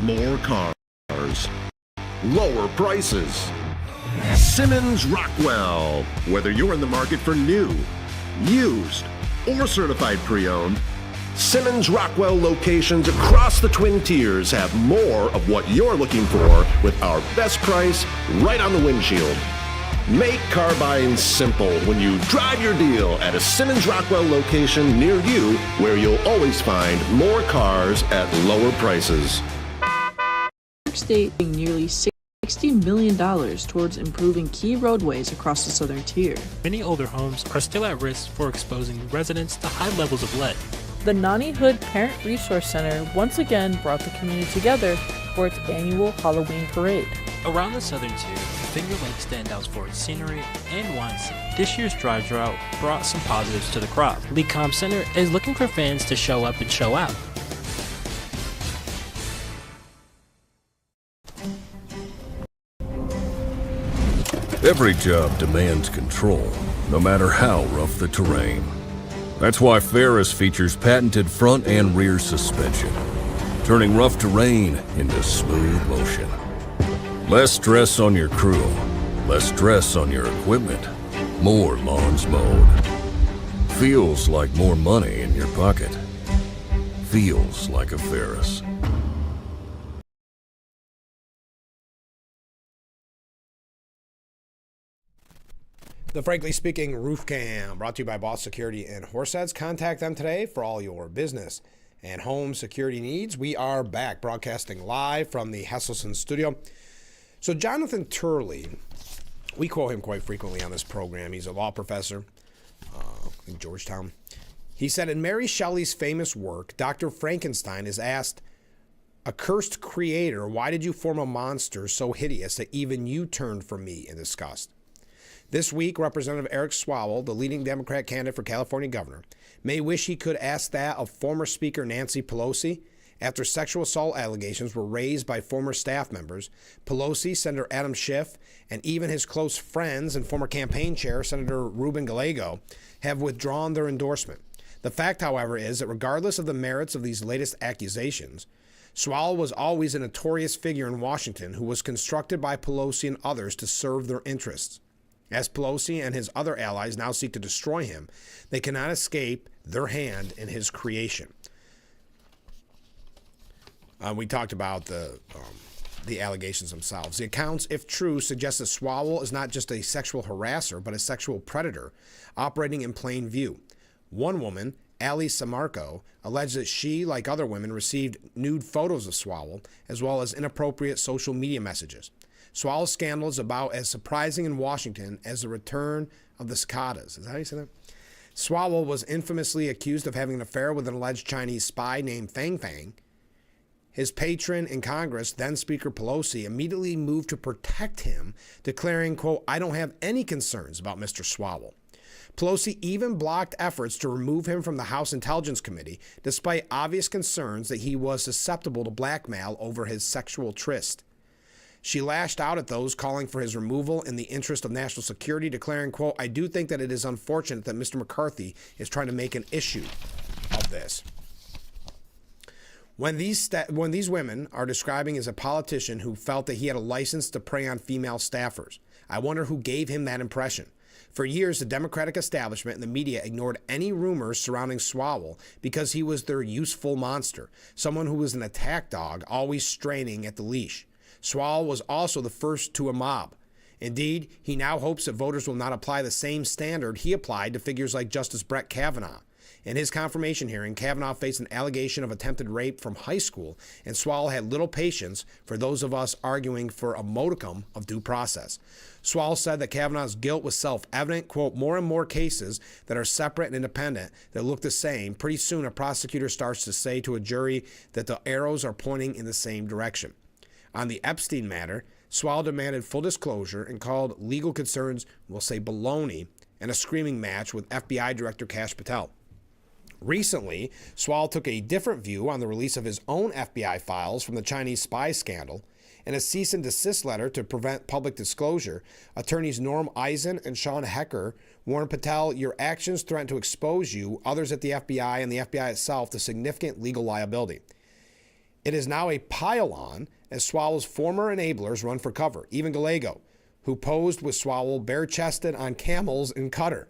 More cars, lower prices. Simmons Rockwell. Whether you're in the market for new, used, or certified pre-owned, Simmons Rockwell locations across the Twin Tiers have more of what you're looking for with our best price right on the windshield. Make car buying simple when you drive your deal at a Simmons Rockwell location near you, where you'll always find more cars at lower prices. New York State paying nearly $60 million towards improving key roadways across the southern tier. Many older homes are still at risk for exposing residents to high levels of lead. The Nani Hood Parent Resource Center once again brought the community together for its annual Halloween parade. Around the southern tier, Finger Lake stands out for its scenery and wine scene. This year's drive drought brought some positives to the crop. Lee Com Center is looking for fans to show up and show out. Every job demands control, no matter how rough the terrain. That's why Ferris features patented front and rear suspension, turning rough terrain into smooth motion. Less stress on your crew, less stress on your equipment, more lawns mowed. Feels like more money in your pocket. Feels like a Ferris. The Frankly Speaking Roof Cam, brought to you by Boss Security and Horseheads. Contact them today for all your business and home security needs. We are back broadcasting live from the Hesselson studio. So Jonathan Turley, we quote him quite frequently on this program. He's a law professor in Georgetown. He said, in Mary Shelley's famous work, Dr. Frankenstein is asked, accursed creator, why did you form a monster so hideous that even you turned from me in disgust? This week, Representative Eric Swalwell, the leading Democrat candidate for California governor, may wish he could ask that of former Speaker Nancy Pelosi. After sexual assault allegations were raised by former staff members, Pelosi, Senator Adam Schiff, and even his close friends and former campaign chair, Senator Ruben Gallego, have withdrawn their endorsement. The fact, however, is that regardless of the merits of these latest accusations, Swalwell was always a notorious figure in Washington who was constructed by Pelosi and others to serve their interests. As Pelosi and his other allies now seek to destroy him, they cannot escape their hand in his creation. We talked about the allegations themselves. The accounts, if true, suggest that Swalwell is not just a sexual harasser, but a sexual predator operating in plain view. One woman, Allie Samarco, alleged that she, like other women, received nude photos of Swalwell, as well as inappropriate social media messages. Swalwell's scandal is about as surprising in Washington as the return of the cicadas. Is that how you say that? Swalwell was infamously accused of having an affair with an alleged Chinese spy named Fang Fang. His patron in Congress, then Speaker Pelosi, immediately moved to protect him, declaring, quote, I don't have any concerns about Mr. Swalwell. Pelosi even blocked efforts to remove him from the House Intelligence Committee, despite obvious concerns that he was susceptible to blackmail over his sexual tryst. She lashed out at those calling for his removal in the interest of national security, declaring, quote, I do think that it is unfortunate that Mr. McCarthy is trying to make an issue of this. When these women are describing as a politician who felt that he had a license to prey on female staffers, I wonder who gave him that impression. For years, the Democratic establishment and the media ignored any rumors surrounding Swalwell because he was their useful monster, someone who was an attack dog, always straining at the leash. Swalwell was also the first to a mob. Indeed, he now hopes that voters will not apply the same standard he applied to figures like Justice Brett Kavanaugh. In his confirmation hearing, Kavanaugh faced an allegation of attempted rape from high school, and Swalwell had little patience for those of us arguing for a modicum of due process. Swalwell said that Kavanaugh's guilt was self-evident, quote, more and more cases that are separate and independent that look the same. Pretty soon a prosecutor starts to say to a jury that the arrows are pointing in the same direction. On the Epstein matter, Swalwell demanded full disclosure and called legal concerns, we'll say baloney, and a screaming match with FBI Director Kash Patel. Recently, Swalwell took a different view on the release of his own FBI files from the Chinese spy scandal. In a cease and desist letter to prevent public disclosure, attorneys Norm Eisen and Sean Hecker warned Patel, your actions threaten to expose you, others at the FBI, and the FBI itself to significant legal liability. It is now a pile-on as Swalwell's former enablers run for cover, even Gallego, who posed with Swalwell bare-chested on camels in Qatar.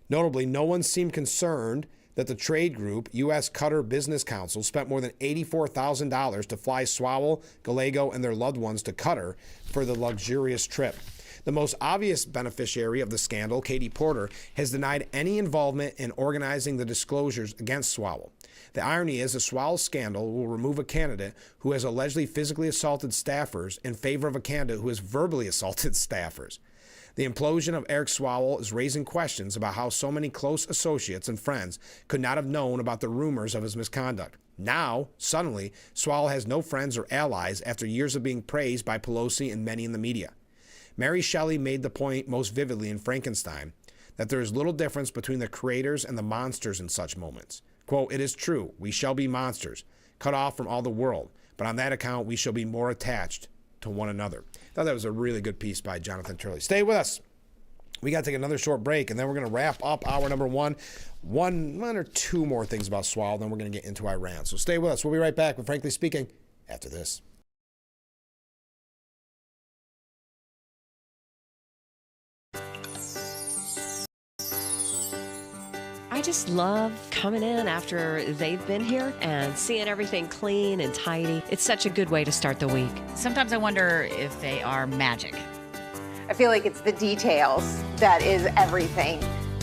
Notably, no one seemed concerned that the trade group, U.S. Qatar Business Council, spent more than $84,000 to fly Swalwell, Gallego, and their loved ones to Qatar for the luxurious trip. The most obvious beneficiary of the scandal, Katie Porter, has denied any involvement in organizing the disclosures against Swalwell. The irony is the Swalwell scandal will remove a candidate who has allegedly physically assaulted staffers in favor of a candidate who has verbally assaulted staffers. The implosion of Eric Swalwell is raising questions about how so many close associates and friends could not have known about the rumors of his misconduct. Now, suddenly, Swalwell has no friends or allies after years of being praised by Pelosi and many in the media. Mary Shelley made the point most vividly in Frankenstein that there is little difference between the creators and the monsters in such moments. Quote, "It is true, we shall be monsters, cut off from all the world, but on that account we shall be more attached to one another." I thought that was a really good piece by Jonathan Turley. Stay with us. We got to take another short break, and then we're going to wrap up hour number one. One or two more things about Swalwell, then we're going to get into Iran. So stay with us. We'll be right back with Frankly Speaking after this. I just love coming in after they've been here and seeing everything clean and tidy. It's such a good way to start the week. Sometimes I wonder if they are magic. I feel like it's the details that is everything.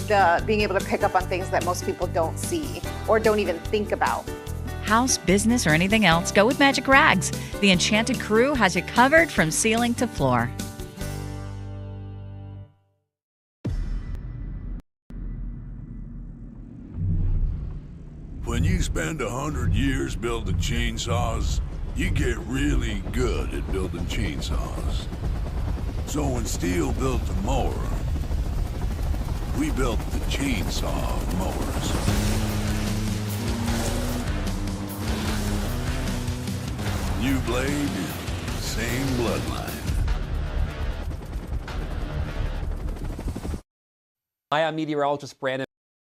The being able to pick up on things that most people don't see or don't even think about. House, business, or anything else, go with Magic Rags. The Enchanted Crew has you covered from ceiling to floor. When you spend 100 years building chainsaws, you get really good at building chainsaws. So when Steel built the mower, we built the chainsaw mowers. New blade, same bloodline. Hi, I'm meteorologist Brandon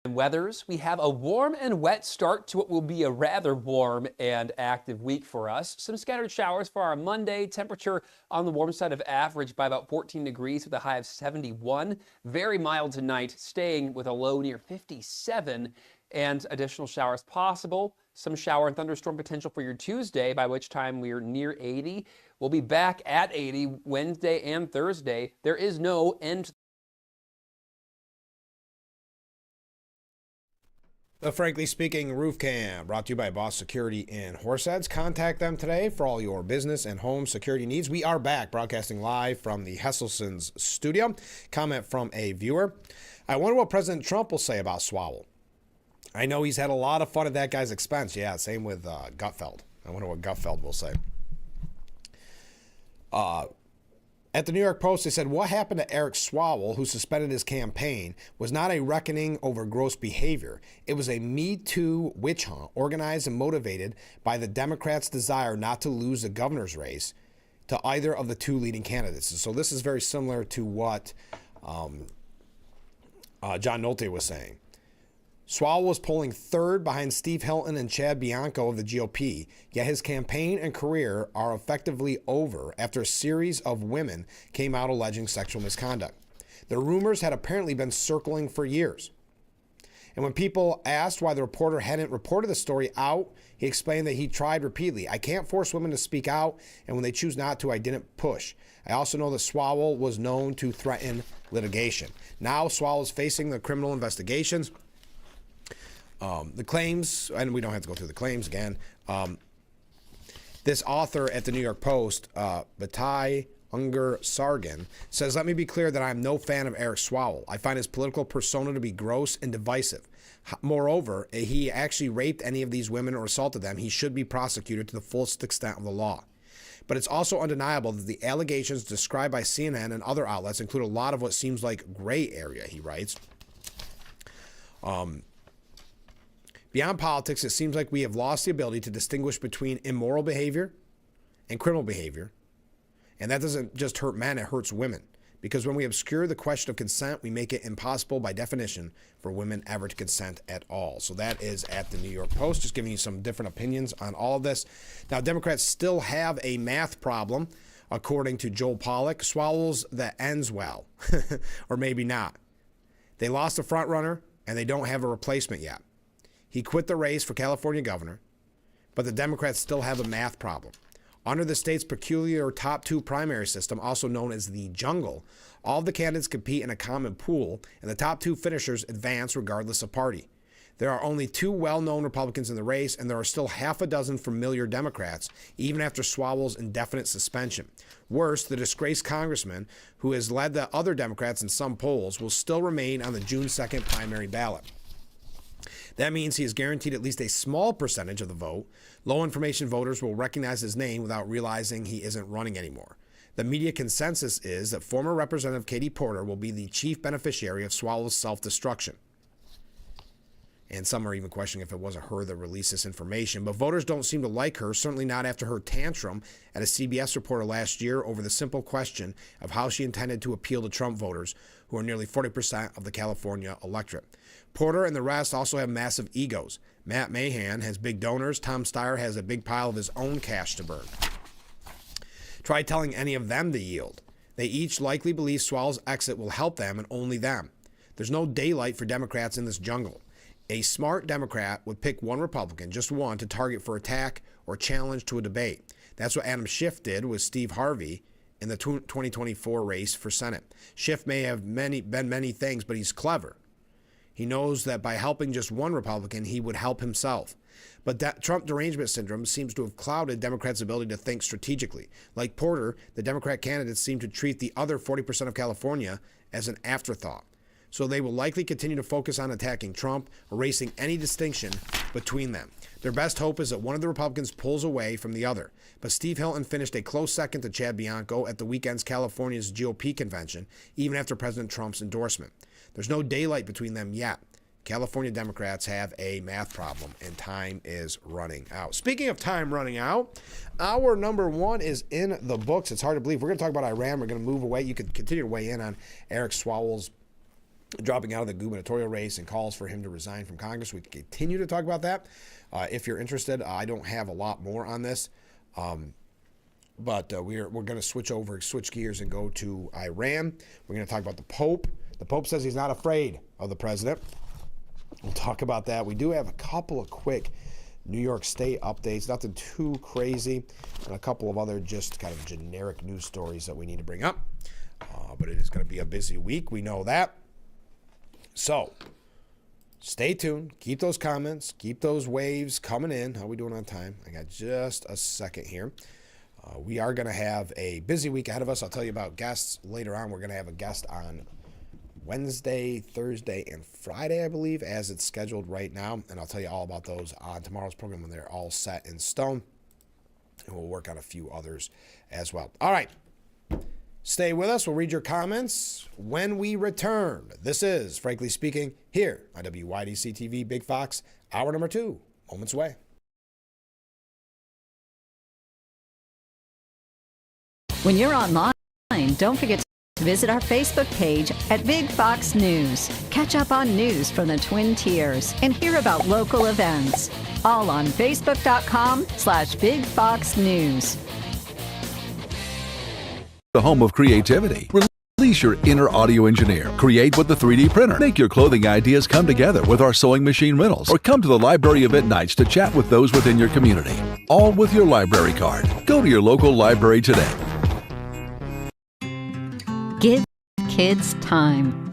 Weathers. We have a warm and wet start to what will be a rather warm and active week for us. Some scattered showers for our Monday. Temperature on the warm side of average by about 14 degrees with a high of 71. Very mild tonight, staying with a low near 57. And additional showers possible. Some shower and thunderstorm potential for your Tuesday, by which time we're near 80. We'll be back at 80 Wednesday and Thursday. There is no end. The Frankly Speaking Roof Cam, brought to you by Boss Security in Horseheads. Contact them today for all your business and home security needs. We are back, broadcasting live from the Hesselson's studio. Comment from a viewer. I wonder what President Trump will say about Swalwell. I know he's had a lot of fun at that guy's expense. Yeah, same with Gutfeld. I wonder what Gutfeld will say. At the New York Post, they said, what happened to Eric Swalwell, who suspended his campaign, was not a reckoning over gross behavior. It was a Me Too witch hunt organized and motivated by the Democrats' desire not to lose the governor's race to either of the two leading candidates. So this is very similar to what John Nolte was saying. Swalwell was polling third behind Steve Hilton and Chad Bianco of the GOP, yet his campaign and career are effectively over after a series of women came out alleging sexual misconduct. The rumors had apparently been circling for years. And when people asked why the reporter hadn't reported the story out, he explained that he tried repeatedly. I can't force women to speak out, and when they choose not to, I didn't push. I also know that Swalwell was known to threaten litigation. Now Swalwell is facing the criminal investigations. The claims, and we don't have to go through the claims again. This author at the New York Post, Batai Unger Sargon, says, let me be clear that I am no fan of Eric Swalwell. I find his political persona to be gross and divisive. Moreover, he actually raped any of these women or assaulted them. He should be prosecuted to the fullest extent of the law. But it's also undeniable that the allegations described by CNN and other outlets include a lot of what seems like gray area, he writes. Beyond politics, it seems like we have lost the ability to distinguish between immoral behavior and criminal behavior. And that doesn't just hurt men, it hurts women. Because when we obscure the question of consent, we make it impossible by definition for women ever to consent at all. So that is at the New York Post, just giving you some different opinions on all of this. Now, Democrats still have a math problem, according to Joel Pollack. Swalwell's that ends well, or maybe not. They lost a front runner, and they don't have a replacement yet. He quit the race for California governor, but the Democrats still have a math problem. Under the state's peculiar top two primary system, also known as the jungle, all of the candidates compete in a common pool, and the top two finishers advance regardless of party. There are only two well-known Republicans in the race, and there are still half a dozen familiar Democrats, even after Swalwell's indefinite suspension. Worse, the disgraced congressman, who has led the other Democrats in some polls, will still remain on the June 2nd primary ballot. That means he is guaranteed at least a small percentage of the vote. Low information voters will recognize his name without realizing he isn't running anymore. The media consensus is that former Representative Katie Porter will be the chief beneficiary of Swalwell's self-destruction. And some are even questioning if it wasn't her that released this information. But voters don't seem to like her, certainly not after her tantrum at a CBS reporter last year over the simple question of how she intended to appeal to Trump voters, who are nearly 40% of the California electorate. Porter and the rest also have massive egos. Matt Mahan has big donors. Tom Steyer has a big pile of his own cash to burn. Try telling any of them to yield. They each likely believe Swalwell's exit will help them and only them. There's no daylight for Democrats in this jungle. A smart Democrat would pick one Republican, just one, to target for attack or challenge to a debate. That's what Adam Schiff did with Steve Harvey in the 2024 race for Senate. Schiff may have been many things, but he's clever. He knows that by helping just one Republican, he would help himself. But Trump derangement syndrome seems to have clouded Democrats' ability to think strategically. Like Porter, the Democrat candidates seem to treat the other 40% of California as an afterthought. So they will likely continue to focus on attacking Trump, erasing any distinction between them. Their best hope is that one of the Republicans pulls away from the other. But Steve Hilton finished a close second to Chad Bianco at the weekend's California's GOP convention, even after President Trump's endorsement. There's no daylight between them yet. California Democrats have a math problem, and time is running out. Speaking of time running out, our number one is in the books. It's hard to believe. We're going to talk about Iran. We're going to move away. You can continue to weigh in on Eric Swalwell's dropping out of the gubernatorial race and calls for him to resign from Congress. We can continue to talk about that. If you're interested, I don't have a lot more on this. But we're going to switch gears and go to Iran. We're going to talk about the Pope. The Pope says he's not afraid of the president. We'll talk about that. We do have a couple of quick New York State updates, nothing too crazy, and a couple of other just kind of generic news stories that we need to bring up. But it is going to be a busy week. We know that. So stay tuned. Keep those comments. Keep those waves coming in. How are we doing on time? I got just a second here. We are going to have a busy week ahead of us. I'll tell you about guests later on. We're going to have a guest on Wednesday, Thursday, and Friday, I believe, as it's scheduled right now. And I'll tell you all about those on tomorrow's program when they're all set in stone. And we'll work on a few others as well. All right. Stay with us. We'll read your comments when we return. This is, Frankly Speaking, here on WYDC TV Big Fox, hour number 2, moments away. When you're online, don't forget to visit our Facebook page at Big Fox News. Catch up on news from the Twin Tiers and hear about local events. All on Facebook.com/Big Fox News. The home of creativity. Release your inner audio engineer. Create with the 3D printer. Make your clothing ideas come together with our sewing machine rentals. Or come to the library event nights to chat with those within your community. All with your library card. Go to your local library today. Give kids time.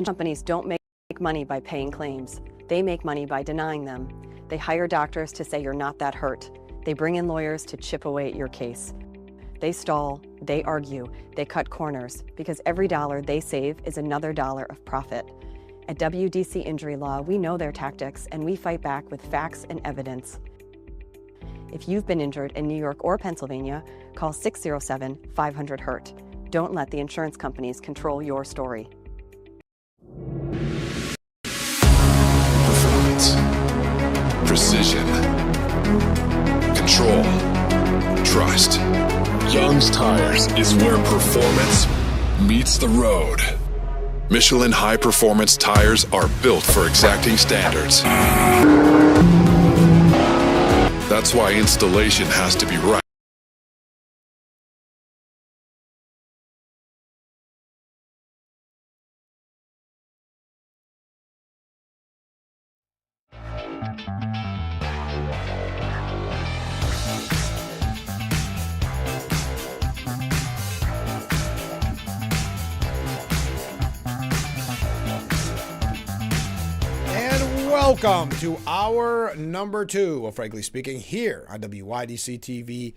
Companies don't make money by paying claims. They make money by denying them. They hire doctors to say you're not that hurt. They bring in lawyers to chip away at your case. They stall, they argue, they cut corners, because every dollar they save is another dollar of profit. At WDC Injury Law, we know their tactics, and we fight back with facts and evidence. If you've been injured in New York or Pennsylvania, call 607-500-HURT. Don't let the insurance companies control your story. Performance. Precision. Control. Trust. Young's Tires is where performance meets the road. Michelin high-performance tires are built for exacting standards. That's why installation has to be right. Welcome to hour number 2 of Frankly Speaking here on WYDC TV,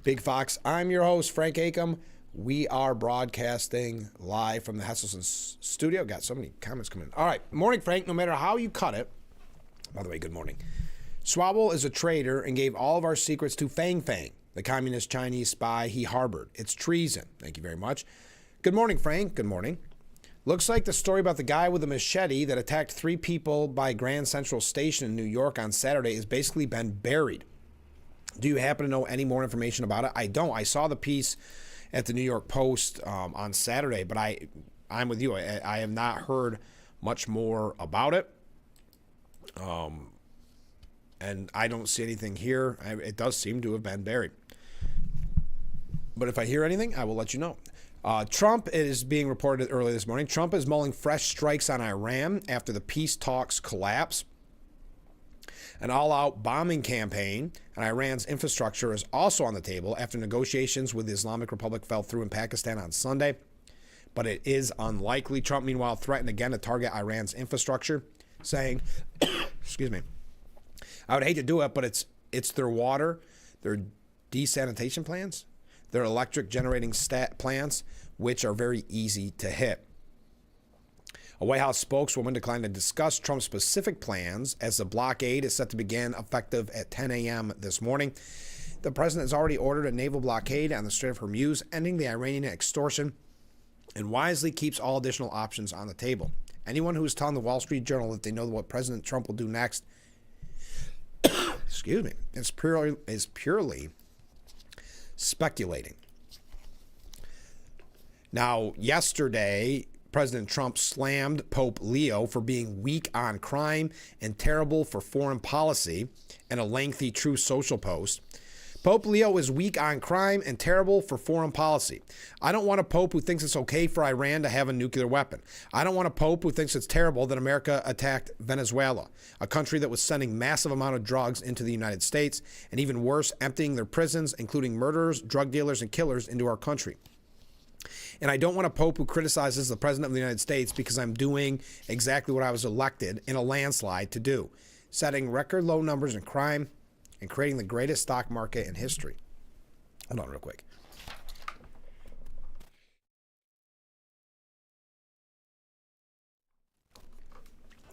Big Fox. I'm your host, Frank Acom. We are broadcasting live from the Hesselson studio. Got so many comments coming in. All right. Morning, Frank. No matter how you cut it. By the way, good morning. Schwabel is a traitor and gave all of our secrets to Fang Fang, the communist Chinese spy he harbored. It's treason. Thank you very much. Good morning, Frank. Good morning. Looks like the story about the guy with a machete that attacked 3 people by Grand Central Station in New York on Saturday has basically been buried. Do you happen to know any more information about it? I don't. I saw the piece at the New York Post on Saturday, but I'm with you. I have not heard much more about it. And I don't see anything here. It does seem to have been buried. But if I hear anything, I will let you know. Trump is being reported early this morning. Trump is mulling fresh strikes on Iran after the peace talks collapse. An all-out bombing campaign on Iran's infrastructure is also on the table after negotiations with the Islamic Republic fell through in Pakistan on Sunday. But it is unlikely. Trump, meanwhile, threatened again to target Iran's infrastructure, saying, excuse me, I would hate to do it, but it's their water, their desanitation plants, their electric generating plants, which are very easy to hit. A White House spokeswoman declined to discuss Trump's specific plans as the blockade is set to begin effective at 10 a.m. this morning. The president has already ordered a naval blockade on the Strait of Hormuz, ending the Iranian extortion, and wisely keeps all additional options on the table. Anyone who is telling the Wall Street Journal that they know what President Trump will do next, excuse me, is purely speculating. Now, yesterday, President Trump slammed Pope Leo for being weak on crime and terrible for foreign policy in a lengthy Truth Social post. Pope Leo is weak on crime and terrible for foreign policy. I don't want a pope who thinks it's okay for Iran to have a nuclear weapon. I don't want a pope who thinks it's terrible that America attacked Venezuela, a country that was sending massive amount of drugs into the United States, and even worse, emptying their prisons, including murderers, drug dealers, and killers into our country. And I don't want a pope who criticizes the president of the United States because I'm doing exactly what I was elected in a landslide to do, setting record low numbers in crime and creating the greatest stock market in history. Hold on real quick.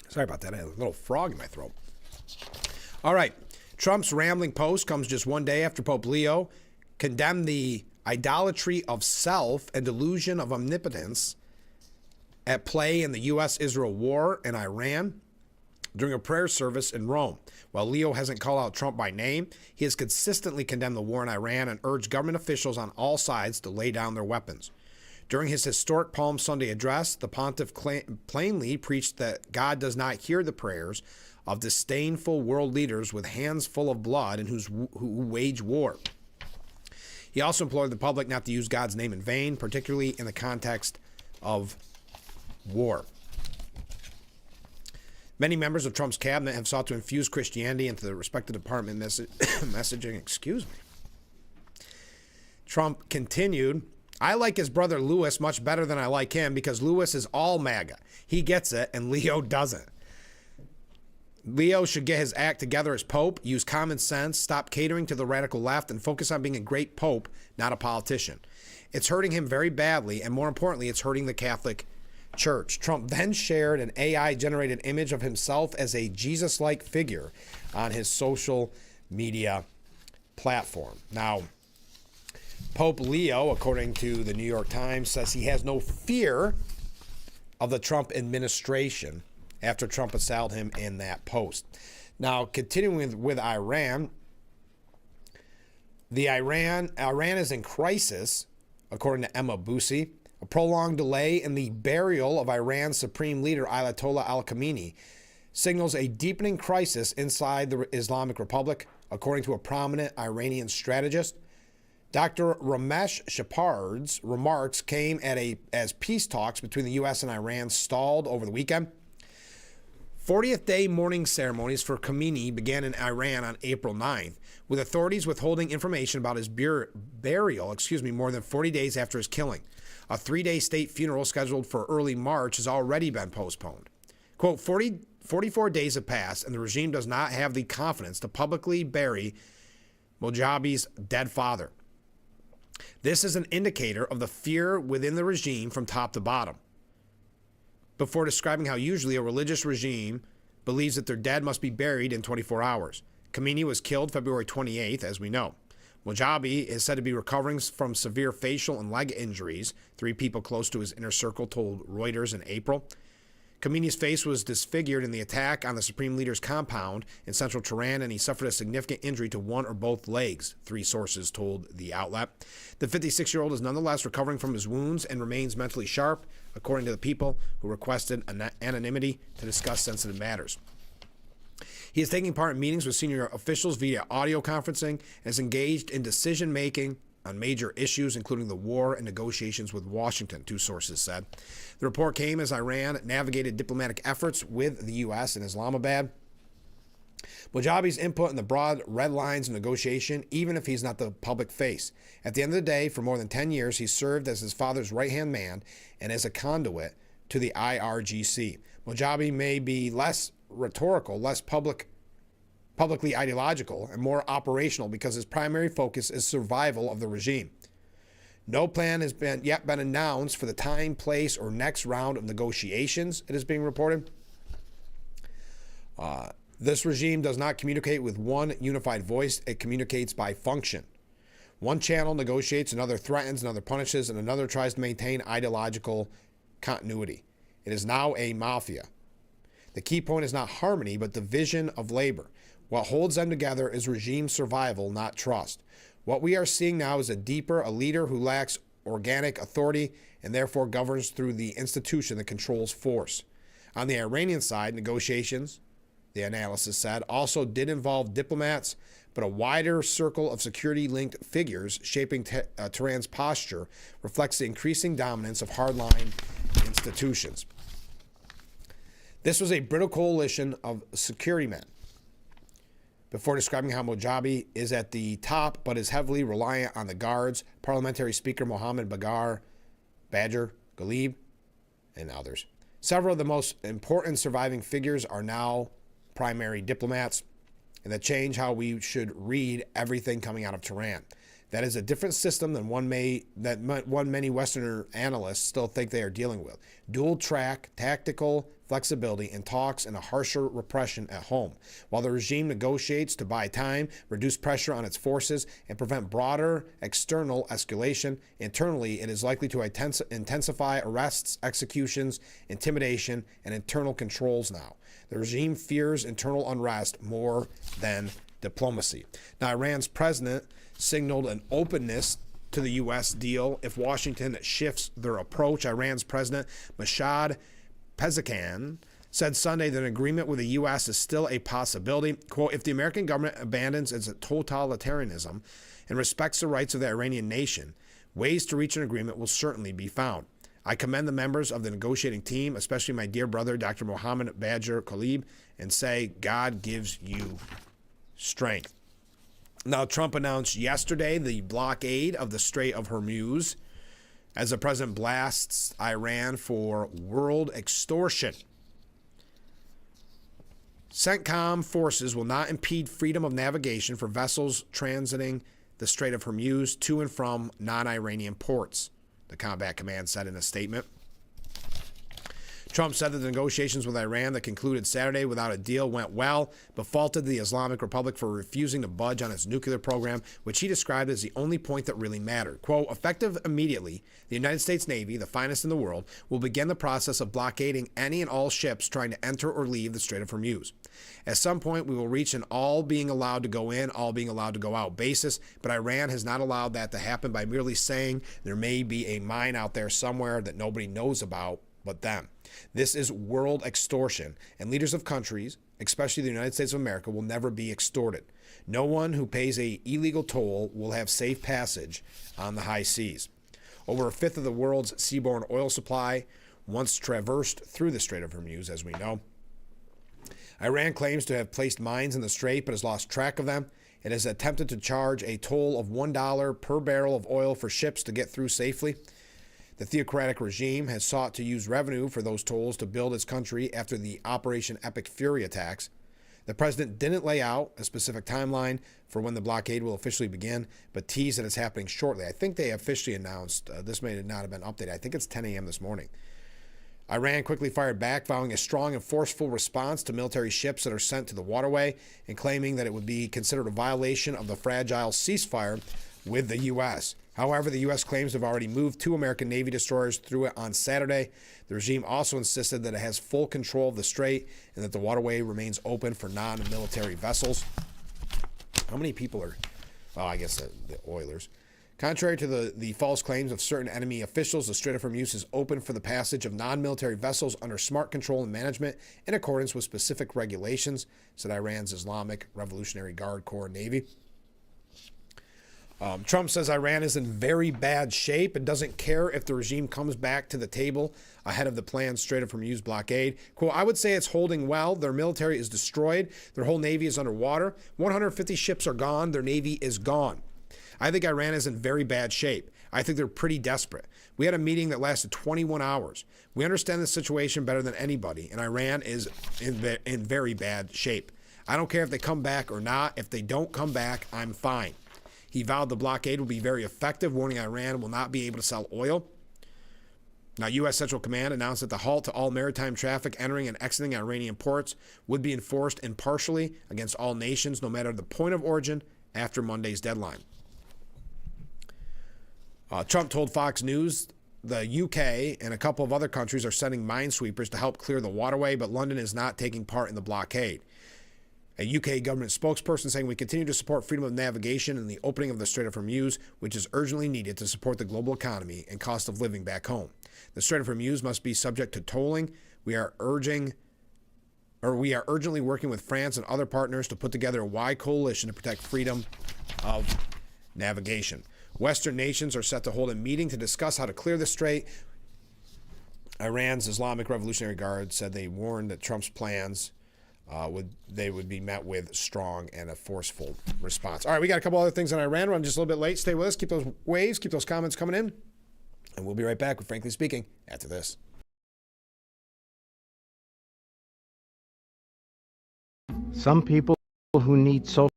Sorry about that. I had a little frog in my throat. All right. Trump's rambling post comes just one day after Pope Leo condemned the idolatry of self and delusion of omnipotence at play in the U.S.-Israel war in Iran during a prayer service in Rome. While Leo hasn't called out Trump by name, he has consistently condemned the war in Iran and urged government officials on all sides to lay down their weapons. During his historic Palm Sunday address, the pontiff plainly preached that God does not hear the prayers of disdainful world leaders with hands full of blood and who wage war. He also implored the public not to use God's name in vain, particularly in the context of war. Many members of Trump's cabinet have sought to infuse Christianity into the respective department messaging. Excuse me. Trump continued, I like his brother Louis much better than I like him because Louis is all MAGA. He gets it and Leo doesn't. Leo should get his act together as Pope, use common sense, stop catering to the radical left, and focus on being a great Pope, not a politician. It's hurting him very badly, and more importantly, it's hurting the Catholic Church. Trump then shared an AI-generated image of himself as a Jesus-like figure on his social media platform. Now, Pope Leo, according to the New York Times, says he has no fear of the Trump administration after Trump assailed him in that post. Now, continuing with Iran, Iran is in crisis, according to Emma Bussi. A prolonged delay in the burial of Iran's supreme leader, Ayatollah al-Khamenei, signals a deepening crisis inside the Islamic Republic, according to a prominent Iranian strategist. Dr. Ramesh Shepard's remarks came as peace talks between the U.S. and Iran stalled over the weekend. 40th day mourning ceremonies for Khamenei began in Iran on April 9th, with authorities withholding information about his burial, more than 40 days after his killing. A 3-day state funeral scheduled for early March has already been postponed. Quote, 40 44 days have passed, and the regime does not have the confidence to publicly bury Mojabi's dead father. This is an indicator of the fear within the regime from top to bottom. Before describing how usually a religious regime believes that their dead must be buried in 24 hours. Khamenei was killed February 28th, as we know. Mojabi is said to be recovering from severe facial and leg injuries, 3 people close to his inner circle told Reuters in April. Khamenei's face was disfigured in the attack on the Supreme Leader's compound in central Tehran, and he suffered a significant injury to one or both legs, 3 sources told the outlet. The 56-year-old is nonetheless recovering from his wounds and remains mentally sharp, according to the people who requested anonymity to discuss sensitive matters. He is taking part in meetings with senior officials via audio conferencing and is engaged in decision-making on major issues, including the war and negotiations with Washington, 2 sources said. The report came as Iran navigated diplomatic efforts with the U.S. in Islamabad. Mojabi's input in the broad red lines of negotiation, even if he's not the public face. At the end of the day, for more than 10 years, he served as his father's right-hand man and as a conduit to the IRGC. Mojabi may be less rhetorical, less publicly ideological, and more operational because his primary focus is survival of the regime. No plan has yet been announced for the time, place, or next round of negotiations, it is being reported. This regime does not communicate with one unified voice. It communicates by function. One channel negotiates, another threatens, another punishes, and another tries to maintain ideological continuity. It is now a mafia. The key point is not harmony, but division of labor. What holds them together is regime survival, not trust. What we are seeing now is a leader who lacks organic authority and therefore governs through the institution that controls force. On the Iranian side, negotiations, the analysis said, also did involve diplomats, but a wider circle of security-linked figures shaping Tehran's posture reflects the increasing dominance of hardline institutions. This was a brittle coalition of security men. Before describing how Mojabi is at the top but is heavily reliant on the guards, Parliamentary Speaker Mohammed Badger Ghalib, and others. Several of the most important surviving figures are now primary diplomats, and that change how we should read everything coming out of Tehran. That is a different system than one many Westerner analysts still think they are dealing with. Dual track, tactical flexibility in talks and a harsher repression at home. While the regime negotiates to buy time, reduce pressure on its forces, and prevent broader external escalation, internally it is likely to intensify arrests, executions, intimidation, and internal controls now. The regime fears internal unrest more than diplomacy. Now, Iran's president signaled an openness to the U.S. deal if Washington shifts their approach. Iran's president, Mohammad Pezeshkian, said Sunday that an agreement with the U.S. is still a possibility. Quote, if the American government abandons its totalitarianism and respects the rights of the Iranian nation, ways to reach an agreement will certainly be found. I commend the members of the negotiating team, especially my dear brother, Dr. Mohammed Badger Ghalib, and say, God gives you strength. Now, Trump announced yesterday the blockade of the Strait of Hormuz as the president blasts Iran for world extortion. CENTCOM forces will not impede freedom of navigation for vessels transiting the Strait of Hormuz to and from non-Iranian ports, the Combat Command said in a statement. Trump said that the negotiations with Iran that concluded Saturday without a deal went well, but faulted the Islamic Republic for refusing to budge on its nuclear program, which he described as the only point that really mattered. Quote, effective immediately, the United States Navy, the finest in the world, will begin the process of blockading any and all ships trying to enter or leave the Strait of Hormuz. At some point, we will reach an all being allowed to go in, all being allowed to go out basis, but Iran has not allowed that to happen by merely saying there may be a mine out there somewhere that nobody knows about but them. This is world extortion, and leaders of countries, especially the United States of America, will never be extorted. No one who pays an illegal toll will have safe passage on the high seas. Over a fifth of the world's seaborne oil supply once traversed through the Strait of Hormuz, as we know. Iran claims to have placed mines in the strait but has lost track of them. It has attempted to charge a toll of $1 per barrel of oil for ships to get through safely. The theocratic regime has sought to use revenue for those tolls to build its country after the Operation Epic Fury attacks. The president didn't lay out a specific timeline for when the blockade will officially begin, but teased that it's happening shortly. I think they officially announced, this may not have been updated, I think it's 10 a.m. this morning. Iran quickly fired back, vowing a strong and forceful response to military ships that are sent to the waterway and claiming that it would be considered a violation of the fragile ceasefire with the U.S. However, the U.S. claims to have already moved 2 American Navy destroyers through it on Saturday. The regime also insisted that it has full control of the strait and that the waterway remains open for non-military vessels. How many people are... Oh, I guess the oilers. Contrary to the false claims of certain enemy officials, the Strait of Hormuz is open for the passage of non-military vessels under smart control and management in accordance with specific regulations, said Iran's Islamic Revolutionary Guard Corps Navy. Trump says Iran is in very bad shape and doesn't care if the regime comes back to the table ahead of the planned Strait of Hormuz blockade. Quote, I would say it's holding well. Their military is destroyed. Their whole Navy is underwater. 150 ships are gone. Their Navy is gone. I think Iran is in very bad shape. I think they're pretty desperate. We had a meeting that lasted 21 hours. We understand the situation better than anybody, and Iran is in very bad shape. I don't care if they come back or not. If they don't come back, I'm fine. He vowed the blockade will be very effective, warning Iran will not be able to sell oil. Now, U.S. Central Command announced that the halt to all maritime traffic entering and exiting Iranian ports would be enforced impartially against all nations, no matter the point of origin, after Monday's deadline. Trump told Fox News the UK and a couple of other countries are sending minesweepers to help clear the waterway, but London is not taking part in the blockade. A UK government spokesperson saying we continue to support freedom of navigation and the opening of the Strait of Hormuz, which is urgently needed to support the global economy and cost of living back home. The Strait of Hormuz must be subject to tolling. We are urgently working with France and other partners to put together a wide coalition to protect freedom of navigation. Western nations are set to hold a meeting to discuss how to clear the strait. Iran's Islamic Revolutionary Guard said they warned that Trump's plans would be met with strong and a forceful response. All right, we got a couple other things on Iran. I'm just a little bit late. Stay with us. Keep those waves, keep those comments coming in. And we'll be right back with Frankly Speaking after this. Some people who need Social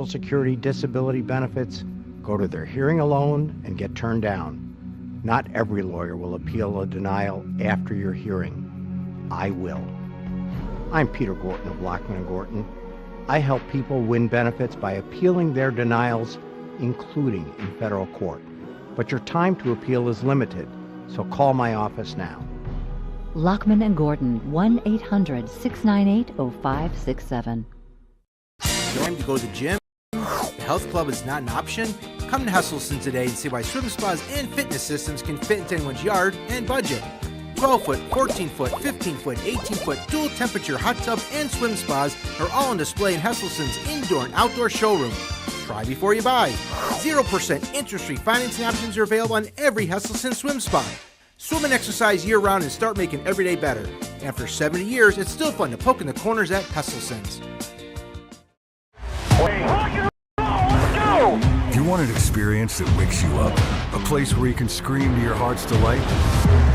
Security disability benefits go to their hearing alone and get turned down. Not every lawyer will appeal a denial after your hearing. I will. I'm Peter Gorton of Lockman & Gorton. I help people win benefits by appealing their denials, including in federal court. But your time to appeal is limited, so call my office now. Lockman & Gordon, 1-800-698-0567. Time to go to the gym? The health club is not an option? Come to Hesselson today and see why swim spas and fitness systems can fit into anyone's yard and budget. 12-foot, 14-foot, 15-foot, 18-foot dual temperature hot tub and swim spas are all on display in Hesselson's indoor and outdoor showroom. Try before you buy. 0% interest-free financing options are available on every Hesselson swim spa. Swim and exercise year-round and start making every day better. After 70 years, it's still fun to poke in the corners at Hesselson's. Do you want an experience that wakes you up? A place where you can scream to your heart's delight?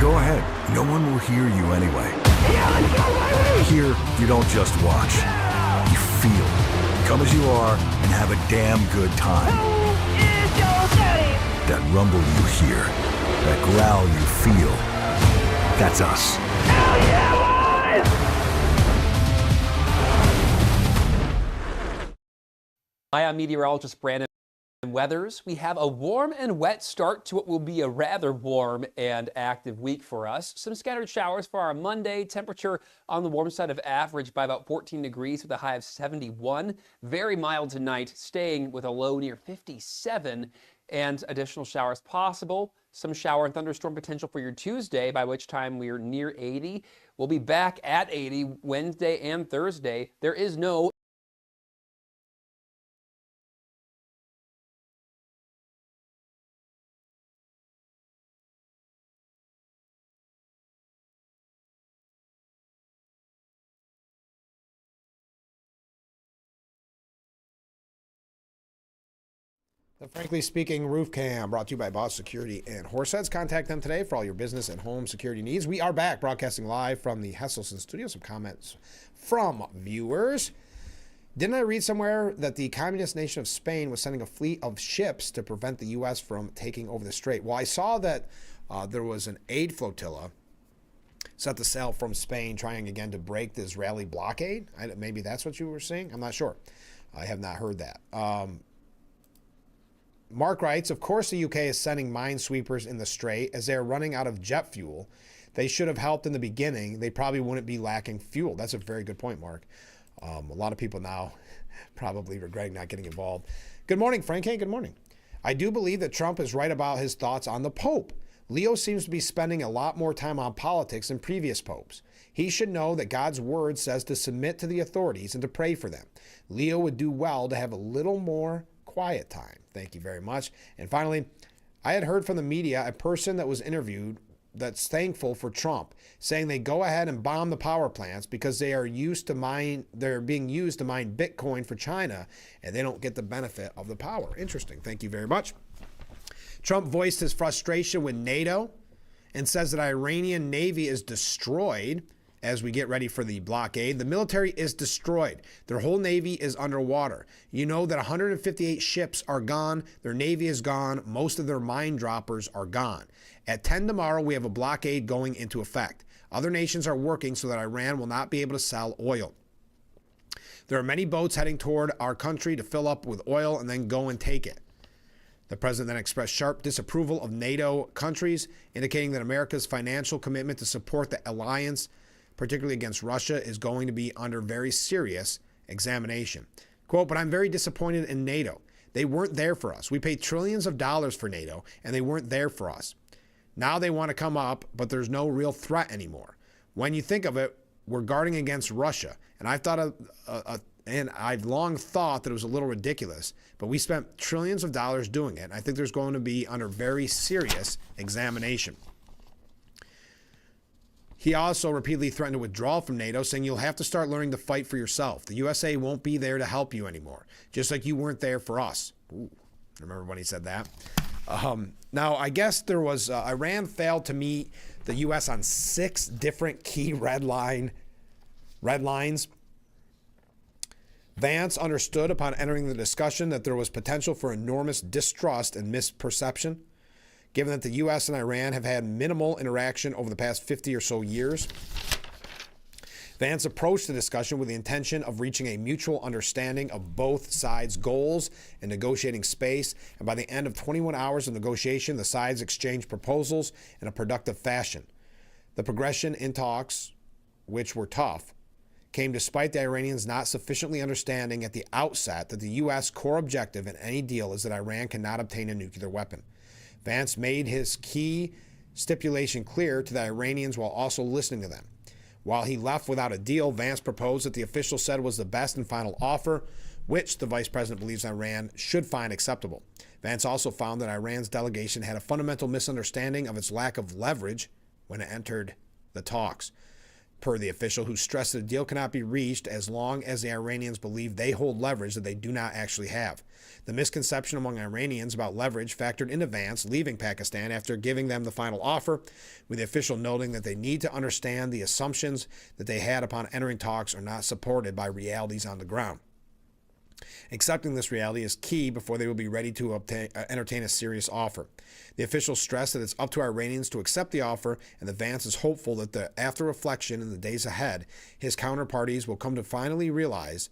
Go ahead. No one will hear you anyway. Here, you don't just watch. You feel. Come as you are and have a damn good time. That rumble you hear, that growl you feel, that's us. Hi, I'm meteorologist Brandon Weathers. We have a warm and wet start to what will be a rather warm and active week for us. Some scattered showers for our Monday. Temperature on the warm side of average by about 14 degrees with a high of 71. Very mild tonight, staying with a low near 57. And additional showers possible. Some shower and thunderstorm potential for your Tuesday, by which time we're near 80. We'll be back at 80 Wednesday and Thursday. There is no The Frankly Speaking Roof Cam, brought to you by Boss Security and Horseheads. Contact them today for all your business and home security needs. We are back, broadcasting live from the Hesselson studio. Some comments from viewers. Didn't I read somewhere that the communist nation of Spain was sending a fleet of ships to prevent the U.S. from taking over the strait? Well, I saw that there was an aid flotilla set to sail from Spain, trying again to break the Israeli blockade. Maybe that's what you were seeing. I'm not sure. I have not heard that. Mark writes, of course the UK is sending minesweepers in the strait as they are running out of jet fuel. They should have helped in the beginning. They probably wouldn't be lacking fuel. That's a very good point, Mark. A lot of people now probably regretting not getting involved. Good morning, Frank. Hey, good morning. I do believe that Trump is right about his thoughts on the Pope. Leo seems to be spending a lot more time on politics than previous popes. He should know that God's word says to submit to the authorities and to pray for them. Leo would do well to have a little more quiet time. Thank you very much. And finally, I had heard from the media a person that was interviewed that's thankful for Trump, saying they go ahead and bomb the power plants because they're being used to mine Bitcoin for China, and they don't get the benefit of the power. Interesting. Thank you very much. Trump voiced his frustration with NATO and says that Iranian Navy is destroyed as we get ready for the blockade. The military is destroyed. Their whole Navy is underwater. You know that 158 ships are gone. Their Navy is gone. Most of their mine droppers are gone. At 10 tomorrow, we have a blockade going into effect. Other nations are working so that Iran will not be able to sell oil. There are many boats heading toward our country to fill up with oil and then go and take it. The president then expressed sharp disapproval of NATO countries, indicating that America's financial commitment to support the alliance, particularly against Russia, is going to be under very serious examination. Quote, but I'm very disappointed in NATO. They weren't there for us. We paid trillions of dollars for NATO, and they weren't there for us. Now they want to come up, but there's no real threat anymore. When you think of it, we're guarding against Russia. And I've long thought that it was a little ridiculous, but we spent trillions of dollars doing it. I think there's going to be under very serious examination. He also repeatedly threatened to withdraw from NATO, saying you'll have to start learning to fight for yourself. The USA won't be there to help you anymore, just like you weren't there for us. Ooh, remember when he said that? Now, I guess there was Iran failed to meet the U.S. on 6 different key red lines. Vance understood upon entering the discussion that there was potential for enormous distrust and misperception, given that the U.S. and Iran have had minimal interaction over the past 50 or so years. Vance approached the discussion with the intention of reaching a mutual understanding of both sides' goals and negotiating space, and by the end of 21 hours of negotiation, the sides exchanged proposals in a productive fashion. The progression in talks, which were tough, came despite the Iranians not sufficiently understanding at the outset that the U.S. core objective in any deal is that Iran cannot obtain a nuclear weapon. Vance made his key stipulation clear to the Iranians while also listening to them. While he left without a deal, Vance proposed that the official said was the best and final offer, which the vice president believes Iran should find acceptable. Vance also found that Iran's delegation had a fundamental misunderstanding of its lack of leverage when it entered the talks. Per the official, who stressed that a deal cannot be reached as long as the Iranians believe they hold leverage that they do not actually have. The misconception among Iranians about leverage factored into Vance leaving Pakistan after giving them the final offer, with the official noting that they need to understand the assumptions that they had upon entering talks are not supported by realities on the ground. Accepting this reality is key before they will be ready to entertain a serious offer. The official stressed that it's up to Iranians to accept the offer, and that Vance is hopeful that after reflection in the days ahead, his counterparties will come to finally realize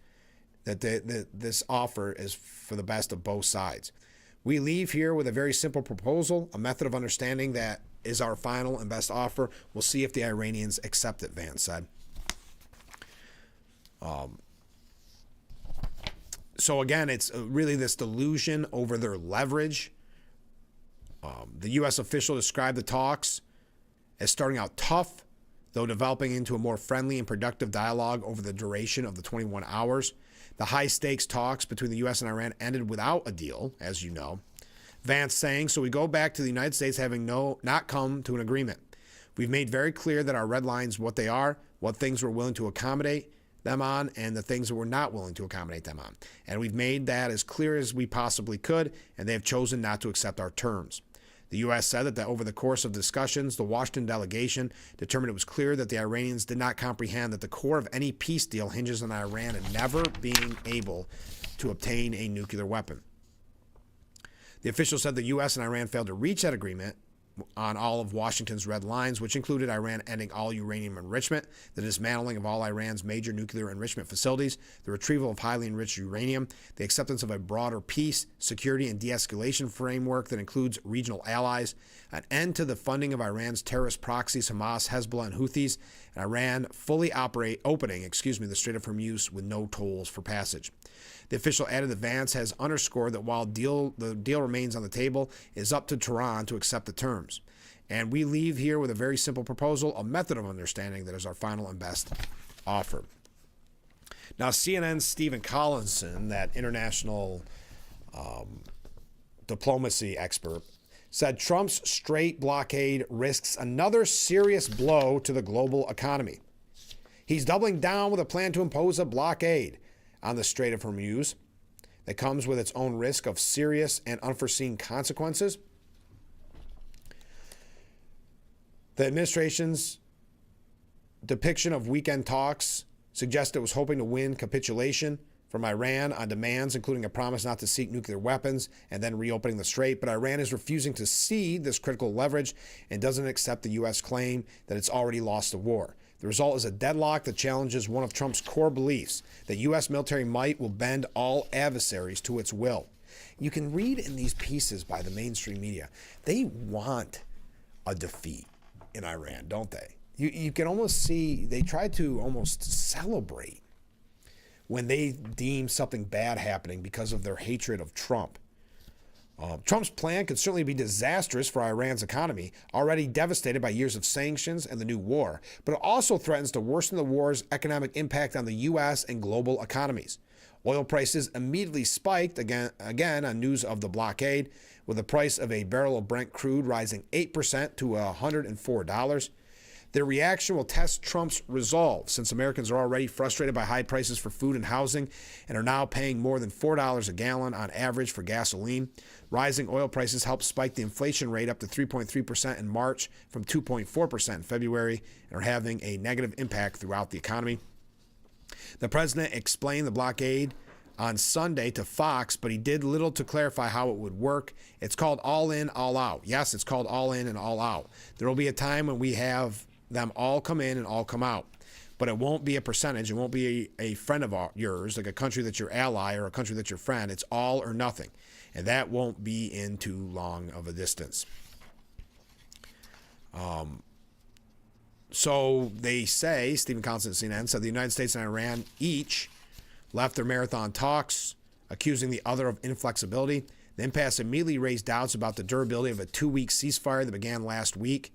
that this offer is for the best of both sides. We leave here with a very simple proposal, a method of understanding that is our final and best offer. We'll see if the Iranians accept it, Vance said. So again, it's really this delusion over their leverage. The U.S. official described the talks as starting out tough, though developing into a more friendly and productive dialogue over the duration of the 21 hours. The high-stakes talks between the U.S. and Iran ended without a deal, as you know. Vance saying, so we go back to the United States having not come to an agreement. We've made very clear that our red lines, what they are, what things we're willing to accommodate. them on and the things that we're not willing to accommodate them on. And we've made that as clear as we possibly could, and they have chosen not to accept our terms. The U.S. said that over the course of discussions, the Washington delegation determined it was clear that the Iranians did not comprehend that the core of any peace deal hinges on Iran and never being able to obtain a nuclear weapon. The official said the U.S. and Iran failed to reach that agreement on all of Washington's red lines, which included Iran ending all uranium enrichment, the dismantling of all Iran's major nuclear enrichment facilities, the retrieval of highly enriched uranium, the acceptance of a broader peace, security, and de-escalation framework that includes regional allies, an end to the funding of Iran's terrorist proxies Hamas, Hezbollah, and Houthis, and Iran fully opening the Strait of Hormuz with no tolls for passage. The official added that Vance has underscored that while the deal remains on the table, it is up to Tehran to accept the terms. And we leave here with a very simple proposal, a method of understanding that is our final and best offer. Now, CNN's Stephen Collinson, that international diplomacy expert, said Trump's Strait blockade risks another serious blow to the global economy. He's doubling down with a plan to impose a blockade on the Strait of Hormuz that comes with its own risk of serious and unforeseen consequences. The administration's depiction of weekend talks suggests it was hoping to win capitulation from Iran on demands, including a promise not to seek nuclear weapons and then reopening the strait. But Iran is refusing to cede this critical leverage and doesn't accept the U.S. claim that it's already lost the war. The result is a deadlock that challenges one of Trump's core beliefs, that U.S. military might will bend all adversaries to its will. You can read in these pieces by the mainstream media, they want a defeat in Iran, don't they? You can almost see they try to almost celebrate when they deem something bad happening because of their hatred of Trump. Trump's plan could certainly be disastrous for Iran's economy, already devastated by years of sanctions and the new war, but it also threatens to worsen the war's economic impact on the U.S. and global economies. Oil prices immediately spiked again on news of the blockade, with the price of a barrel of Brent crude rising 8% to $104. Their reaction will test Trump's resolve, since Americans are already frustrated by high prices for food and housing and are now paying more than $4 a gallon on average for gasoline. Rising oil prices helped spike the inflation rate up to 3.3% in March from 2.4% in February and are having a negative impact throughout the economy. The president explained the blockade on Sunday to Fox, but he did little to clarify how it would work. It's called all in, all out. Yes, it's called all in and all out. There will be a time when we have them all come in and all come out. But it won't be a percentage. It won't be a friend of yours, like a country that's your ally or a country that's your friend. It's all or nothing. And that won't be in too long of a distance. So they say, Stephen Collinson of CNN said the United States and Iran each left their marathon talks, accusing the other of inflexibility. The impasse immediately raised doubts about the durability of a 2-week ceasefire that began last week.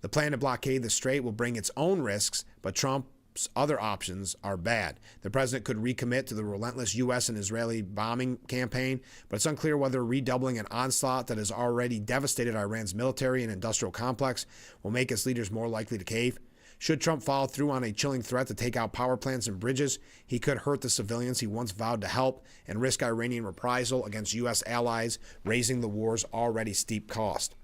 The plan to blockade the strait will bring its own risks, but Trump's other options are bad. The president could recommit to the relentless U.S. and Israeli bombing campaign, but it's unclear whether redoubling an onslaught that has already devastated Iran's military and industrial complex will make its leaders more likely to cave. Should Trump follow through on a chilling threat to take out power plants and bridges, he could hurt the civilians he once vowed to help and risk Iranian reprisal against U.S. allies, raising the war's already steep cost.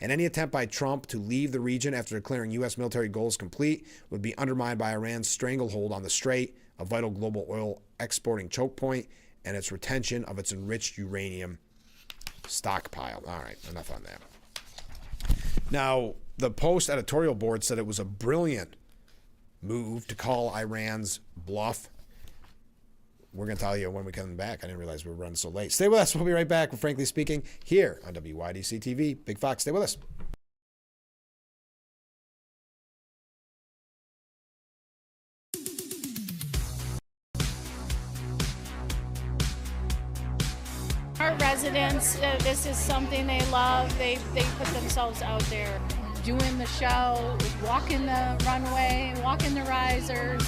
And any attempt by Trump to leave the region after declaring U.S. military goals complete would be undermined by Iran's stranglehold on the strait, a vital global oil exporting choke point, and its retention of its enriched uranium stockpile. All right, enough on that. Now, the Post editorial board said it was a brilliant move to call Iran's bluff. We're going to tell you when we come back. I didn't realize we were running so late. Stay with us. We'll be right back with Frankly Speaking here on WYDC TV. Big Fox, stay with us. Our residents, this is something they love. They put themselves out there doing the show, walking the runway, walking the risers.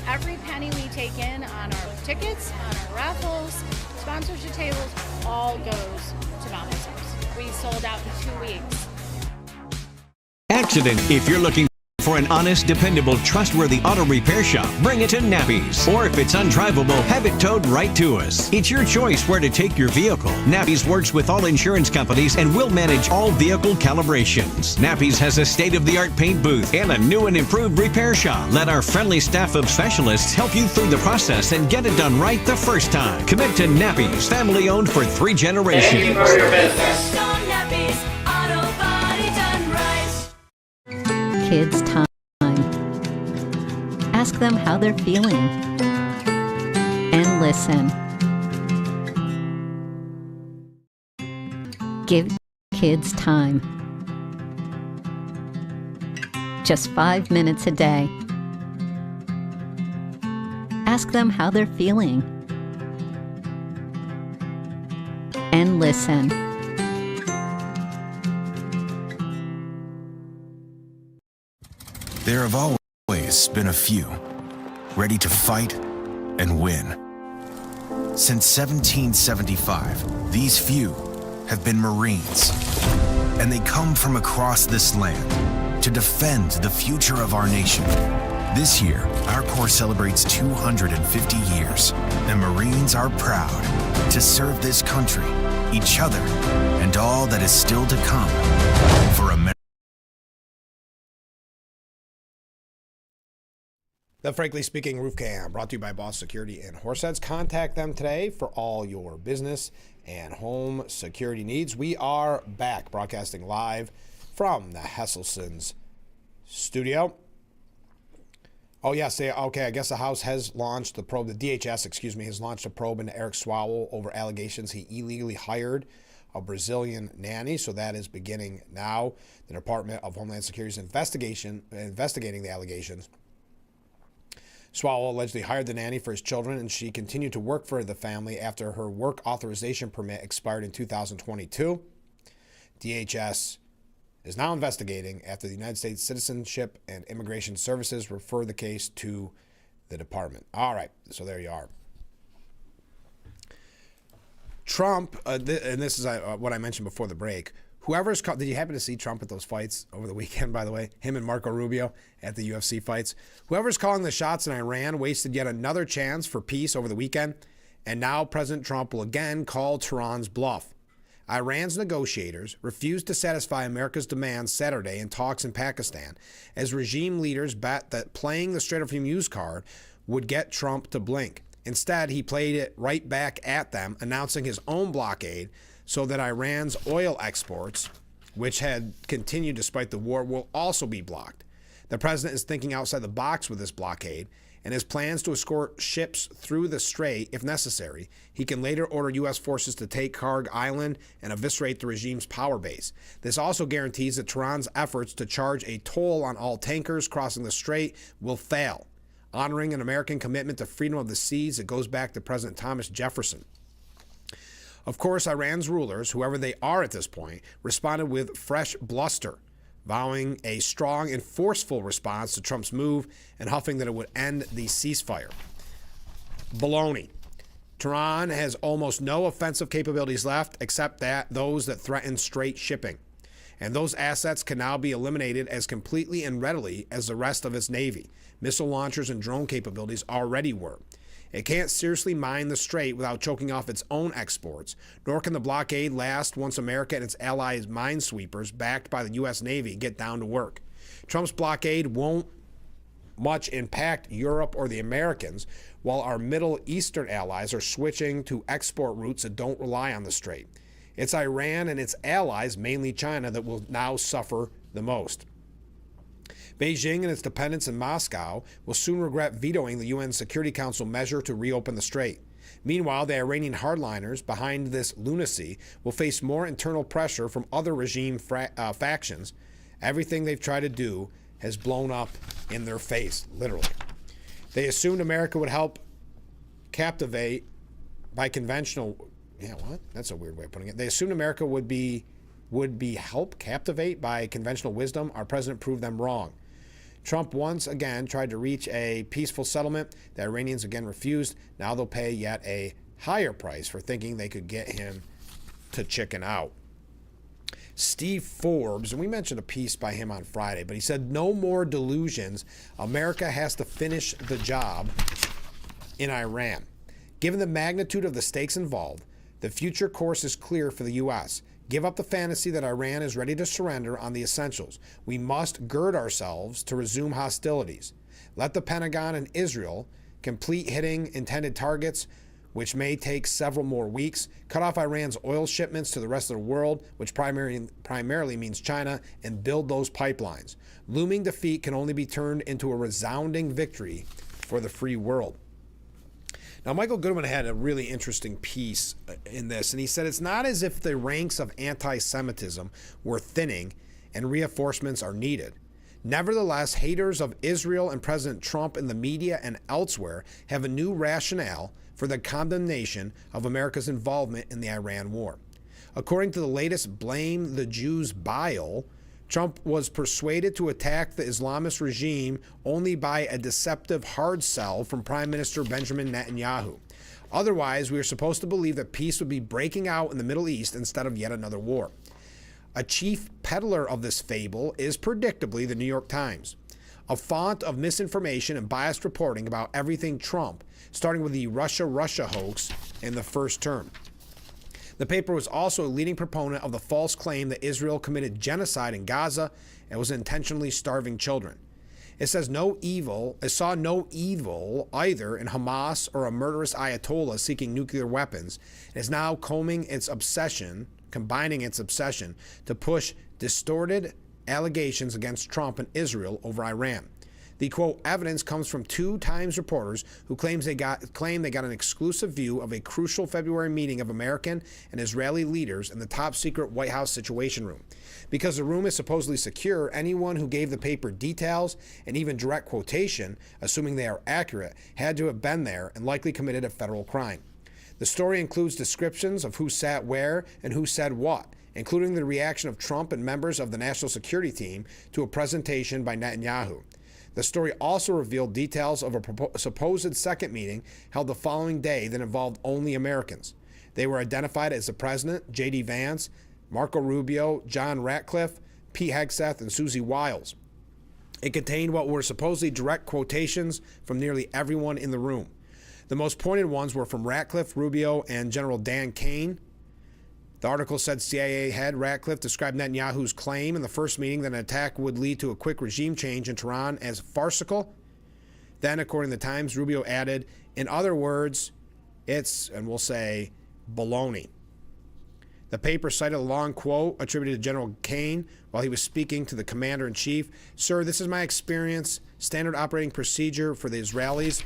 Every penny we take in on our tickets, on our raffles, sponsorship tables, all goes to Mount House. We sold out in 2 weeks. accident. If you're looking for an honest, dependable, trustworthy auto repair shop, bring it to Nappy's. Or if it's undrivable, have it towed right to us. It's your choice where to take your vehicle. Nappy's works with all insurance companies and will manage all vehicle calibrations. Nappy's has a state-of-the-art paint booth and a new and improved repair shop. Let our friendly staff of specialists help you through the process and get it done right the first time. Commit to Nappy's, family-owned for 3 generations. Thank you for your business. Kids time. Ask them how they're feeling. And listen. Give kids time. Just 5 minutes a day. Ask them how they're feeling. And listen. There have always been a few, ready to fight and win. Since 1775, these few have been Marines, and they come from across this land to defend the future of our nation. This year, our Corps celebrates 250 years, and Marines are proud to serve this country, each other, and all that is still to come for America. The Frankly Speaking Roof Cam, brought to you by Boss Security in Horseheads. Contact them today for all your business and home security needs. We are back broadcasting live from the Hesselson's studio. Oh, yes. Okay, I guess the House has launched the probe. The DHS, has launched a probe into Eric Swalwell over allegations he illegally hired a Brazilian nanny. So that is beginning now. The Department of Homeland Security's investigating the allegations. Swalwell allegedly hired the nanny for his children, and she continued to work for the family after her work authorization permit expired in 2022. DHS is now investigating after the United States Citizenship and Immigration Services referred the case to the department. All right, so there you are. Trump, and this is what I mentioned before the break, whoever's caught, did you happen to see Trump at those fights over the weekend, by the way? Him and Marco Rubio at the UFC fights. Whoever's calling the shots in Iran wasted yet another chance for peace over the weekend, and now President Trump will again call Tehran's bluff. Iran's negotiators refused to satisfy America's demands Saturday in talks in Pakistan, as regime leaders bet that playing the Strait of Hormuz card would get Trump to blink. Instead, he played it right back at them, announcing his own blockade so that Iran's oil exports, which had continued despite the war, will also be blocked. The president is thinking outside the box with this blockade, and his plans to escort ships through the strait if necessary. He can later order U.S. forces to take Karg Island and eviscerate the regime's power base. This also guarantees that Tehran's efforts to charge a toll on all tankers crossing the strait will fail, honoring an American commitment to freedom of the seas that goes back to President Thomas Jefferson. Of course, Iran's rulers, whoever they are at this point, responded with fresh bluster, vowing a strong and forceful response to Trump's move and huffing that it would end the ceasefire. Baloney. Tehran has almost no offensive capabilities left except those that threaten straight shipping. And those assets can now be eliminated as completely and readily as the rest of its Navy. Missile launchers and drone capabilities already were. It can't seriously mine the strait without choking off its own exports, nor can the blockade last once America and its allies' minesweepers, backed by the U.S. Navy, get down to work. Trump's blockade won't much impact Europe or the Americans, while our Middle Eastern allies are switching to export routes that don't rely on the strait. It's Iran and its allies, mainly China, that will now suffer the most. Beijing and its dependents in Moscow will soon regret vetoing the UN Security Council measure to reopen the strait. Meanwhile, the Iranian hardliners behind this lunacy will face more internal pressure from other regime factions. Everything they've tried to do has blown up in their face, literally. They assumed America would help captivate by conventional... Yeah, what? That's a weird way of putting it. They assumed America would be help captivate by conventional wisdom. Our president proved them wrong. Trump once again tried to reach a peaceful settlement. The Iranians again refused. Now they'll pay yet a higher price for thinking they could get him to chicken out. Steve Forbes, and we mentioned a piece by him on Friday, but he said, no more delusions. America has to finish the job in Iran. Given the magnitude of the stakes involved, the future course is clear for the U.S. Give up the fantasy that Iran is ready to surrender on the essentials. We must gird ourselves to resume hostilities. Let the Pentagon and Israel complete hitting intended targets, which may take several more weeks, cut off Iran's oil shipments to the rest of the world, which primarily means China, and build those pipelines. Looming defeat can only be turned into a resounding victory for the free world. Now, Michael Goodman had a really interesting piece in this, and he said it's not as if the ranks of anti-Semitism were thinning and reinforcements are needed. Nevertheless, haters of Israel and President Trump in the media and elsewhere have a new rationale for the condemnation of America's involvement in the Iran war. According to the latest Blame the Jews bile, Trump was persuaded to attack the Islamist regime only by a deceptive hard sell from Prime Minister Benjamin Netanyahu. Otherwise, we are supposed to believe that peace would be breaking out in the Middle East instead of yet another war. A chief peddler of this fable is predictably the New York Times, a font of misinformation and biased reporting about everything Trump, starting with the Russia hoax in the first term. The paper was also a leading proponent of the false claim that Israel committed genocide in Gaza and was intentionally starving children. It saw no evil either in Hamas or a murderous Ayatollah seeking nuclear weapons, and is now combining its obsession to push distorted allegations against Trump and Israel over Iran. The, quote, evidence comes from two Times reporters who claim they got an exclusive view of a crucial February meeting of American and Israeli leaders in the top-secret White House Situation Room. Because the room is supposedly secure, anyone who gave the paper details and even direct quotation, assuming they are accurate, had to have been there and likely committed a federal crime. The story includes descriptions of who sat where and who said what, including the reaction of Trump and members of the National Security Team to a presentation by Netanyahu. The story also revealed details of a supposed second meeting held the following day that involved only Americans. They were identified as the President, J.D. Vance, Marco Rubio, John Ratcliffe, Pete Hegseth, and Susie Wiles. It contained what were supposedly direct quotations from nearly everyone in the room. The most pointed ones were from Ratcliffe, Rubio, and General Dan Kane. The article said CIA head Ratcliffe described Netanyahu's claim in the first meeting that an attack would lead to a quick regime change in Tehran as farcical. Then, according to the Times, Rubio added, in other words, it's, and we'll say, baloney. The paper cited a long quote attributed to General Kane while he was speaking to the commander-in-chief. Sir, this is my experience, standard operating procedure for the Israelis.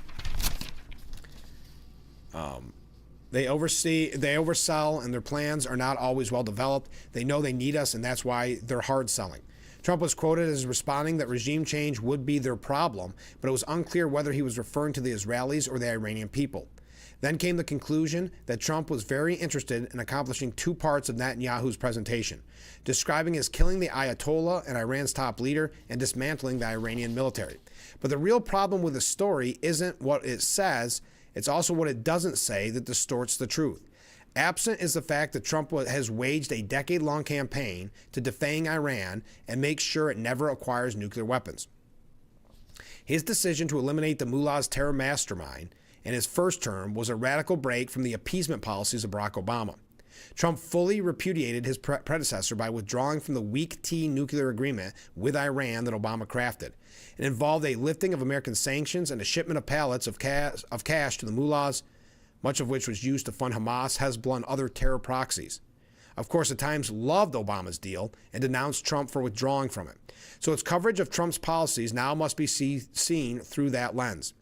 They oversell, and their plans are not always well developed. They know they need us, and that's why they're hard selling. Trump was quoted as responding that regime change would be their problem, but it was unclear whether he was referring to the Israelis or the Iranian people. Then came the conclusion that Trump was very interested in accomplishing two parts of Netanyahu's presentation, describing as killing the Ayatollah and Iran's top leader and dismantling the Iranian military. But the real problem with the story isn't what it says, it's also what it doesn't say that distorts the truth. Absent is the fact that Trump has waged a decade-long campaign to defang Iran and make sure it never acquires nuclear weapons. His decision to eliminate the mullah's terror mastermind in his first term was a radical break from the appeasement policies of Barack Obama. Trump fully repudiated his predecessor by withdrawing from the weak T nuclear agreement with Iran that Obama crafted. It involved a lifting of American sanctions and a shipment of pallets of cash to the mullahs, much of which was used to fund Hamas, Hezbollah, and other terror proxies. Of course, the Times loved Obama's deal and denounced Trump for withdrawing from it. So its coverage of Trump's policies now must be seen through that lens.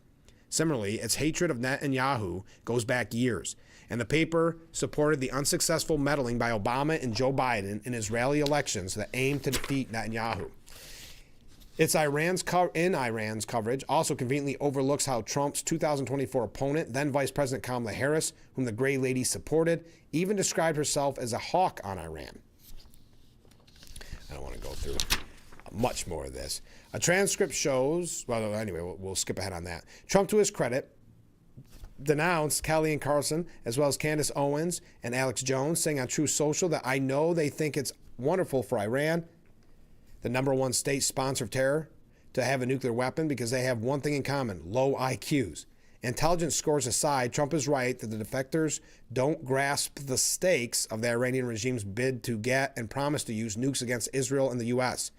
Similarly, its hatred of Netanyahu goes back years, and the paper supported the unsuccessful meddling by Obama and Joe Biden in Israeli elections that aimed to defeat Netanyahu. Its Iran's coverage also conveniently overlooks how Trump's 2024 opponent, then Vice President Kamala Harris, whom the Gray Lady supported, even described herself as a hawk on Iran. I don't want to go through much more of this. A transcript shows, well, anyway, we'll skip ahead on that. Trump, to his credit, denounced Kellyanne Carlson, as well as Candace Owens and Alex Jones, saying on Truth Social that I know they think it's wonderful for Iran, the number one state sponsor of terror, to have a nuclear weapon because they have one thing in common: low IQs. Intelligence scores aside, Trump is right that the defectors don't grasp the stakes of the Iranian regime's bid to get and promise to use nukes against Israel and the U.S.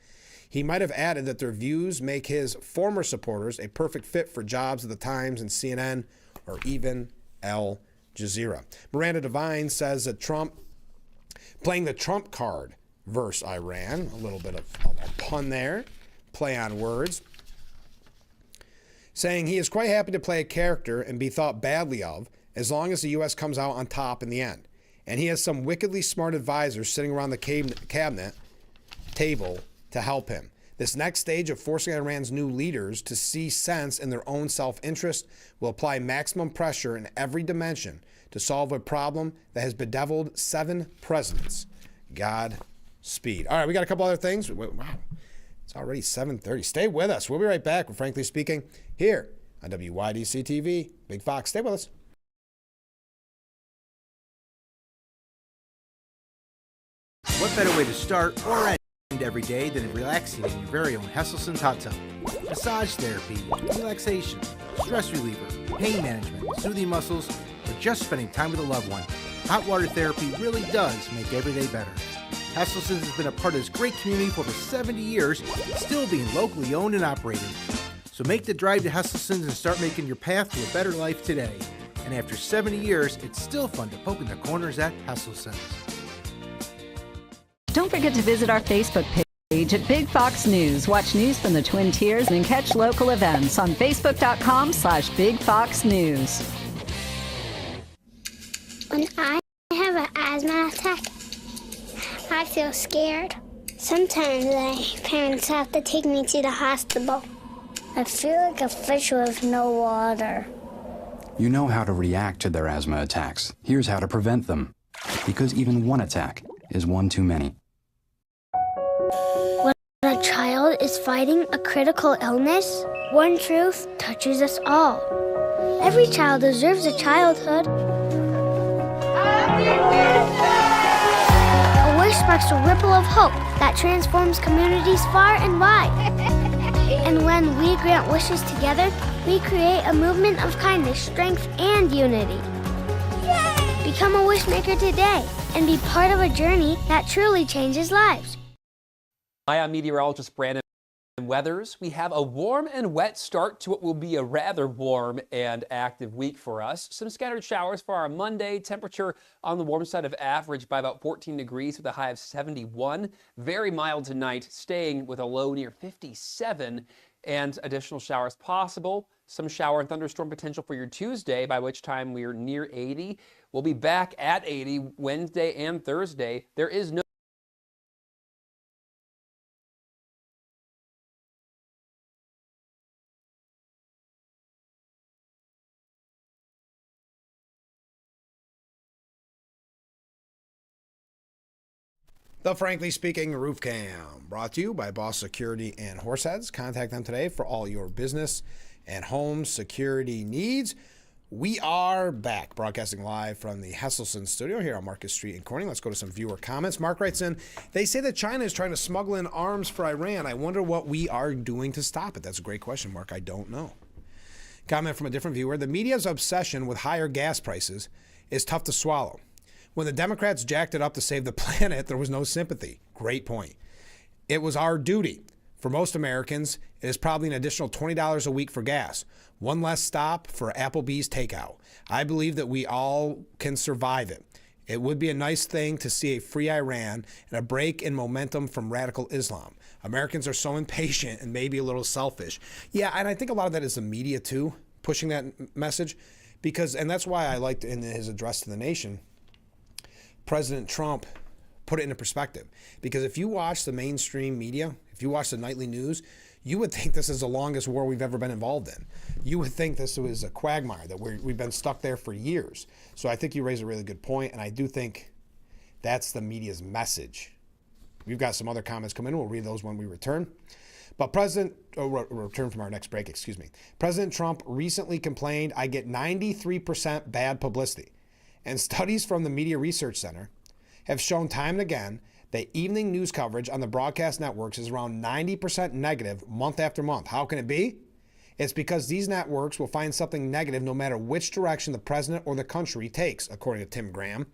He might have added that their views make his former supporters a perfect fit for jobs at the Times and CNN or even Al Jazeera. Miranda Devine says that Trump playing the Trump card versus Iran, a little bit of a pun there, play on words, saying he is quite happy to play a character and be thought badly of as long as the U.S. comes out on top in the end. And he has some wickedly smart advisors sitting around the cabinet table to help him. This next stage of forcing Iran's new leaders to see sense in their own self-interest will apply maximum pressure in every dimension to solve a problem that has bedeviled 7 presidents. Godspeed. All right, we got a couple other things. Wow, it's already 7:30. Stay with us. We'll be right back with Frankly Speaking here on WYDC TV. Big Fox, stay with us. What better way to start or end every day than relaxing in your very own Hesselson's hot tub? Massage therapy, relaxation, stress reliever, pain management, soothing muscles, or just spending time with a loved one. Hot water therapy really does make every day better. Hesselson's has been a part of this great community for over 70 years, still being locally owned and operated. So make the drive to Hesselson's and start making your path to a better life today. And after 70 years, it's still fun to poke in the corners at Hesselson's. Don't forget to visit our Facebook page at Big Fox News. Watch news from the Twin Tiers and catch local events on Facebook.com/Big Fox News. When I have an asthma attack, I feel scared. Sometimes my parents have to take me to the hospital. I feel like a fish with no water. You know how to react to their asthma attacks. Here's how to prevent them. Because even one attack is one too many. When a child is fighting a critical illness, one truth touches us all. Every child deserves a childhood. A wish sparks a ripple of hope that transforms communities far and wide. And when we grant wishes together, we create a movement of kindness, strength, and unity. Become a wishmaker today and be part of a journey that truly changes lives. Hi, I'm meteorologist Brandon Weathers. We have a warm and wet start to what will be a rather warm and active week for us. Some scattered showers for our Monday. Temperature on the warm side of average by about 14 degrees with a high of 71. Very mild tonight, staying with a low near 57. And additional showers possible. Some shower and thunderstorm potential for your Tuesday, by which time we're near 80. We'll be back at 80 Wednesday and Thursday. There is no The Frankly Speaking Roof Cam, brought to you by Boss Security and Horseheads. Contact them today for all your business and home security needs. We are back, broadcasting live from the Hesselson studio here on Marcus Street in Corning. Let's go to some viewer comments. Mark writes in, they say that China is trying to smuggle in arms for Iran. I wonder what we are doing to stop it. That's a great question, Mark. I don't know. Comment from a different viewer. The media's obsession with higher gas prices is tough to swallow. When the Democrats jacked it up to save the planet, there was no sympathy. Great point. It was our duty. For most Americans, it is probably an additional $20 a week for gas. One less stop for Applebee's takeout. I believe that we all can survive it. It would be a nice thing to see a free Iran and a break in momentum from radical Islam. Americans are so impatient and maybe a little selfish. Yeah, and I think a lot of that is the media too, pushing that message. And that's why I liked in his address to the nation, President Trump put it into perspective. Because if you watch the mainstream media, if you watch the nightly news, you would think this is the longest war we've ever been involved in. You would think this was a quagmire, that we've been stuck there for years. So I think you raise a really good point, and I do think that's the media's message. We've got some other comments come in. We'll read those when we return. But return from our next break, excuse me. President Trump recently complained, I get 93% bad publicity. And studies from the Media Research Center have shown time and again The evening news coverage on the broadcast networks is around 90% negative month after month. How can it be? It's because these networks will find something negative no matter which direction the president or the country takes, according to Tim Graham.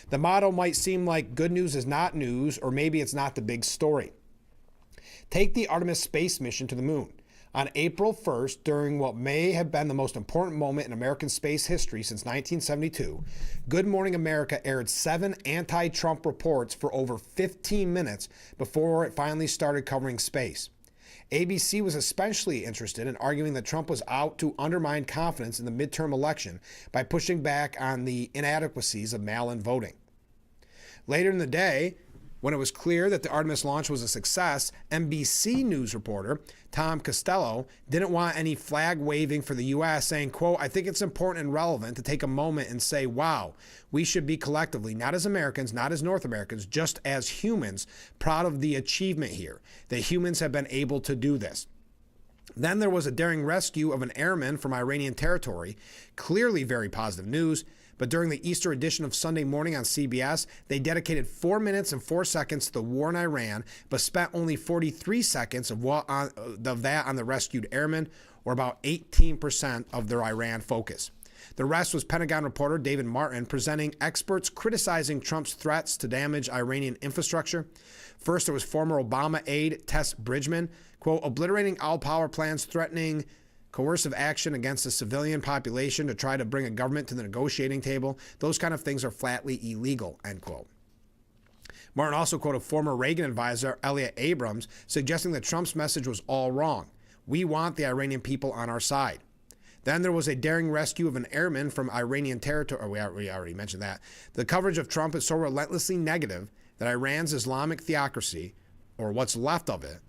The motto might seem like good news is not news, or maybe it's not the big story. Take the Artemis space mission to the moon. On April 1st, during what may have been the most important moment in American space history since 1972, Good Morning America aired 7 anti-Trump reports for over 15 minutes before it finally started covering space. ABC was especially interested in arguing that Trump was out to undermine confidence in the midterm election by pushing back on the inadequacies of mail-in voting. Later in the day, when it was clear that the Artemis launch was a success, NBC News reporter Tom Costello didn't want any flag waving for the U.S., saying, quote, "I think it's important and relevant to take a moment and say, wow, we should be collectively, not as Americans, not as North Americans, just as humans, proud of the achievement here, that humans have been able to do this." Then there was a daring rescue of an airman from Iranian territory, clearly very positive news. But during the Easter edition of Sunday Morning on CBS, they dedicated 4 minutes and 4 seconds to the war in Iran, but spent only 43 seconds of that on the rescued airmen, or about 18% of their Iran focus. The rest was Pentagon reporter David Martin presenting experts criticizing Trump's threats to damage Iranian infrastructure. First, there was former Obama aide Tess Bridgman, quote, "obliterating all power plants, threatening coercive action against the civilian population to try to bring a government to the negotiating table. Those kind of things are flatly illegal," end quote. Martin also quoted former Reagan advisor Elliot Abrams, suggesting that Trump's message was all wrong. "We want the Iranian people on our side." Then there was a daring rescue of an airman from Iranian territory. We already mentioned that. The coverage of Trump is so relentlessly negative that Iran's Islamic theocracy, or what's left of it,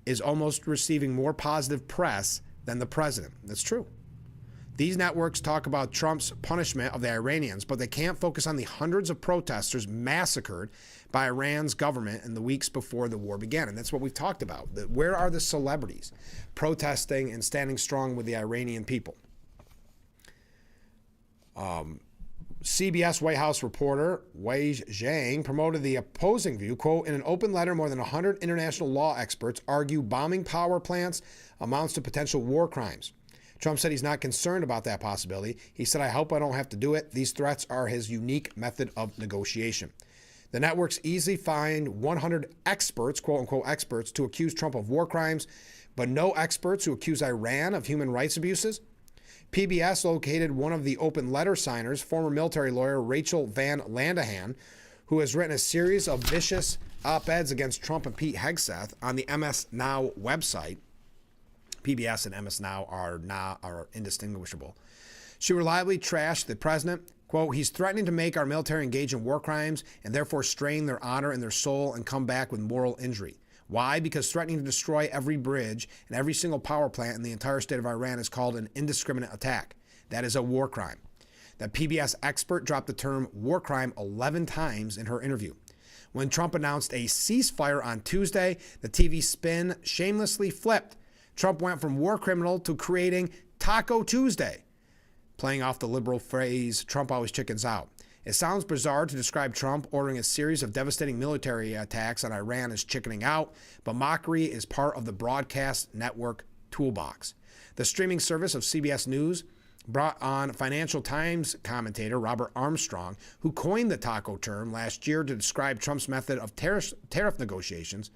is almost receiving more positive press than the president. That's true. These networks talk about Trump's punishment of the Iranians, but they can't focus on the hundreds of protesters massacred by Iran's government in the weeks before the war began. And that's what we've talked about. Where are the celebrities protesting and standing strong with the Iranian people? CBS White House reporter Wei Zhang promoted the opposing view, quote, "In an open letter, more than 100 international law experts argue bombing power plants amounts to potential war crimes." Trump said he's not concerned about that possibility. He said, "I hope I don't have to do it. These threats are his unique method of negotiation." The networks easily find 100 experts, quote unquote experts, to accuse Trump of war crimes, but no experts who accuse Iran of human rights abuses. PBS located one of the open letter signers, former military lawyer Rachel Van Landahan, who has written a series of vicious op-eds against Trump and Pete Hegseth on the MS Now website. PBS and MS Now are indistinguishable. She reliably trashed the president. Quote, "He's threatening to make our military engage in war crimes and therefore strain their honor and their soul and come back with moral injury. Why? Because threatening to destroy every bridge and every single power plant in the entire state of Iran is called an indiscriminate attack. That is a war crime." That PBS expert dropped the term war crime 11 times in her interview. When Trump announced a ceasefire on Tuesday, the TV spin shamelessly flipped. Trump went from war criminal to creating Taco Tuesday, playing off the liberal phrase, "Trump always chickens out." It sounds bizarre to describe Trump ordering a series of devastating military attacks on Iran as chickening out, but mockery is part of the broadcast network toolbox. The streaming service of CBS News brought on Financial Times commentator Robert Armstrong, who coined the taco term last year to describe Trump's method of tariff negotiations.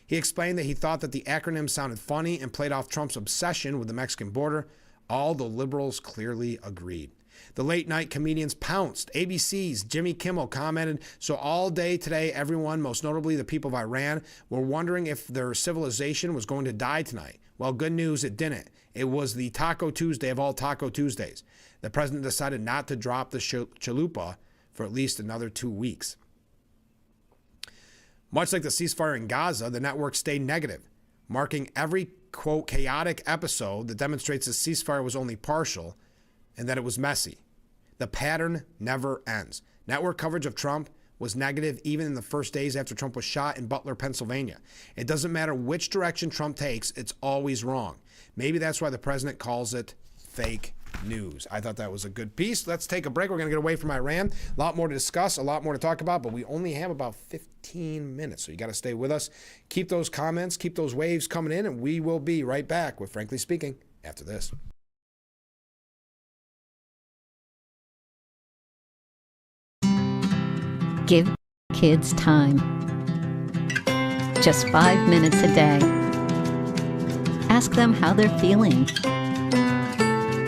He explained that he thought that the acronym sounded funny and played off Trump's obsession with the Mexican border. All the liberals clearly agreed. The late-night comedians pounced. ABC's Jimmy Kimmel commented, "So all day today, everyone, most notably the people of Iran, were wondering if their civilization was going to die tonight. Well, good news, it didn't. It was the Taco Tuesday of all Taco Tuesdays. The president decided not to drop the chalupa for at least another 2 weeks." Much like the ceasefire in Gaza, the network stayed negative, marking every, quote, chaotic episode that demonstrates the ceasefire was only partial and that it was messy. The pattern never ends. Network coverage of Trump was negative even in the first days after Trump was shot in Butler, Pennsylvania. It doesn't matter which direction Trump takes, it's always wrong. Maybe that's why the president calls it fake news. I thought that was a good piece. Let's take a break. We're going to get away from Iran. A lot more to discuss, a lot more to talk about, but we only have about 15 minutes, so you got to stay with us. Keep those comments, keep those waves coming in, and we will be right back with Frankly Speaking after this. Give kids time. Just 5 minutes a day. Ask them how they're feeling.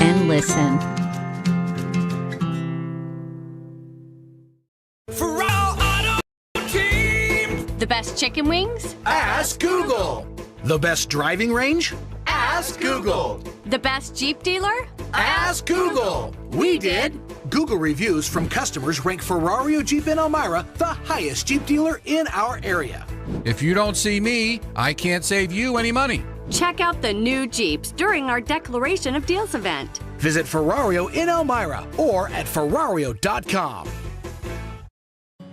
And listen. For our auto team! The best chicken wings? Ask Google! The best driving range? Ask Google! The best Jeep dealer? Ask Google! We did! Google reviews from customers rank Ferrario Jeep in Elmira the highest Jeep dealer in our area. If you don't see me, I can't save you any money. Check out the new Jeeps during our Declaration of Deals event. Visit Ferrario in Elmira or at Ferrario.com.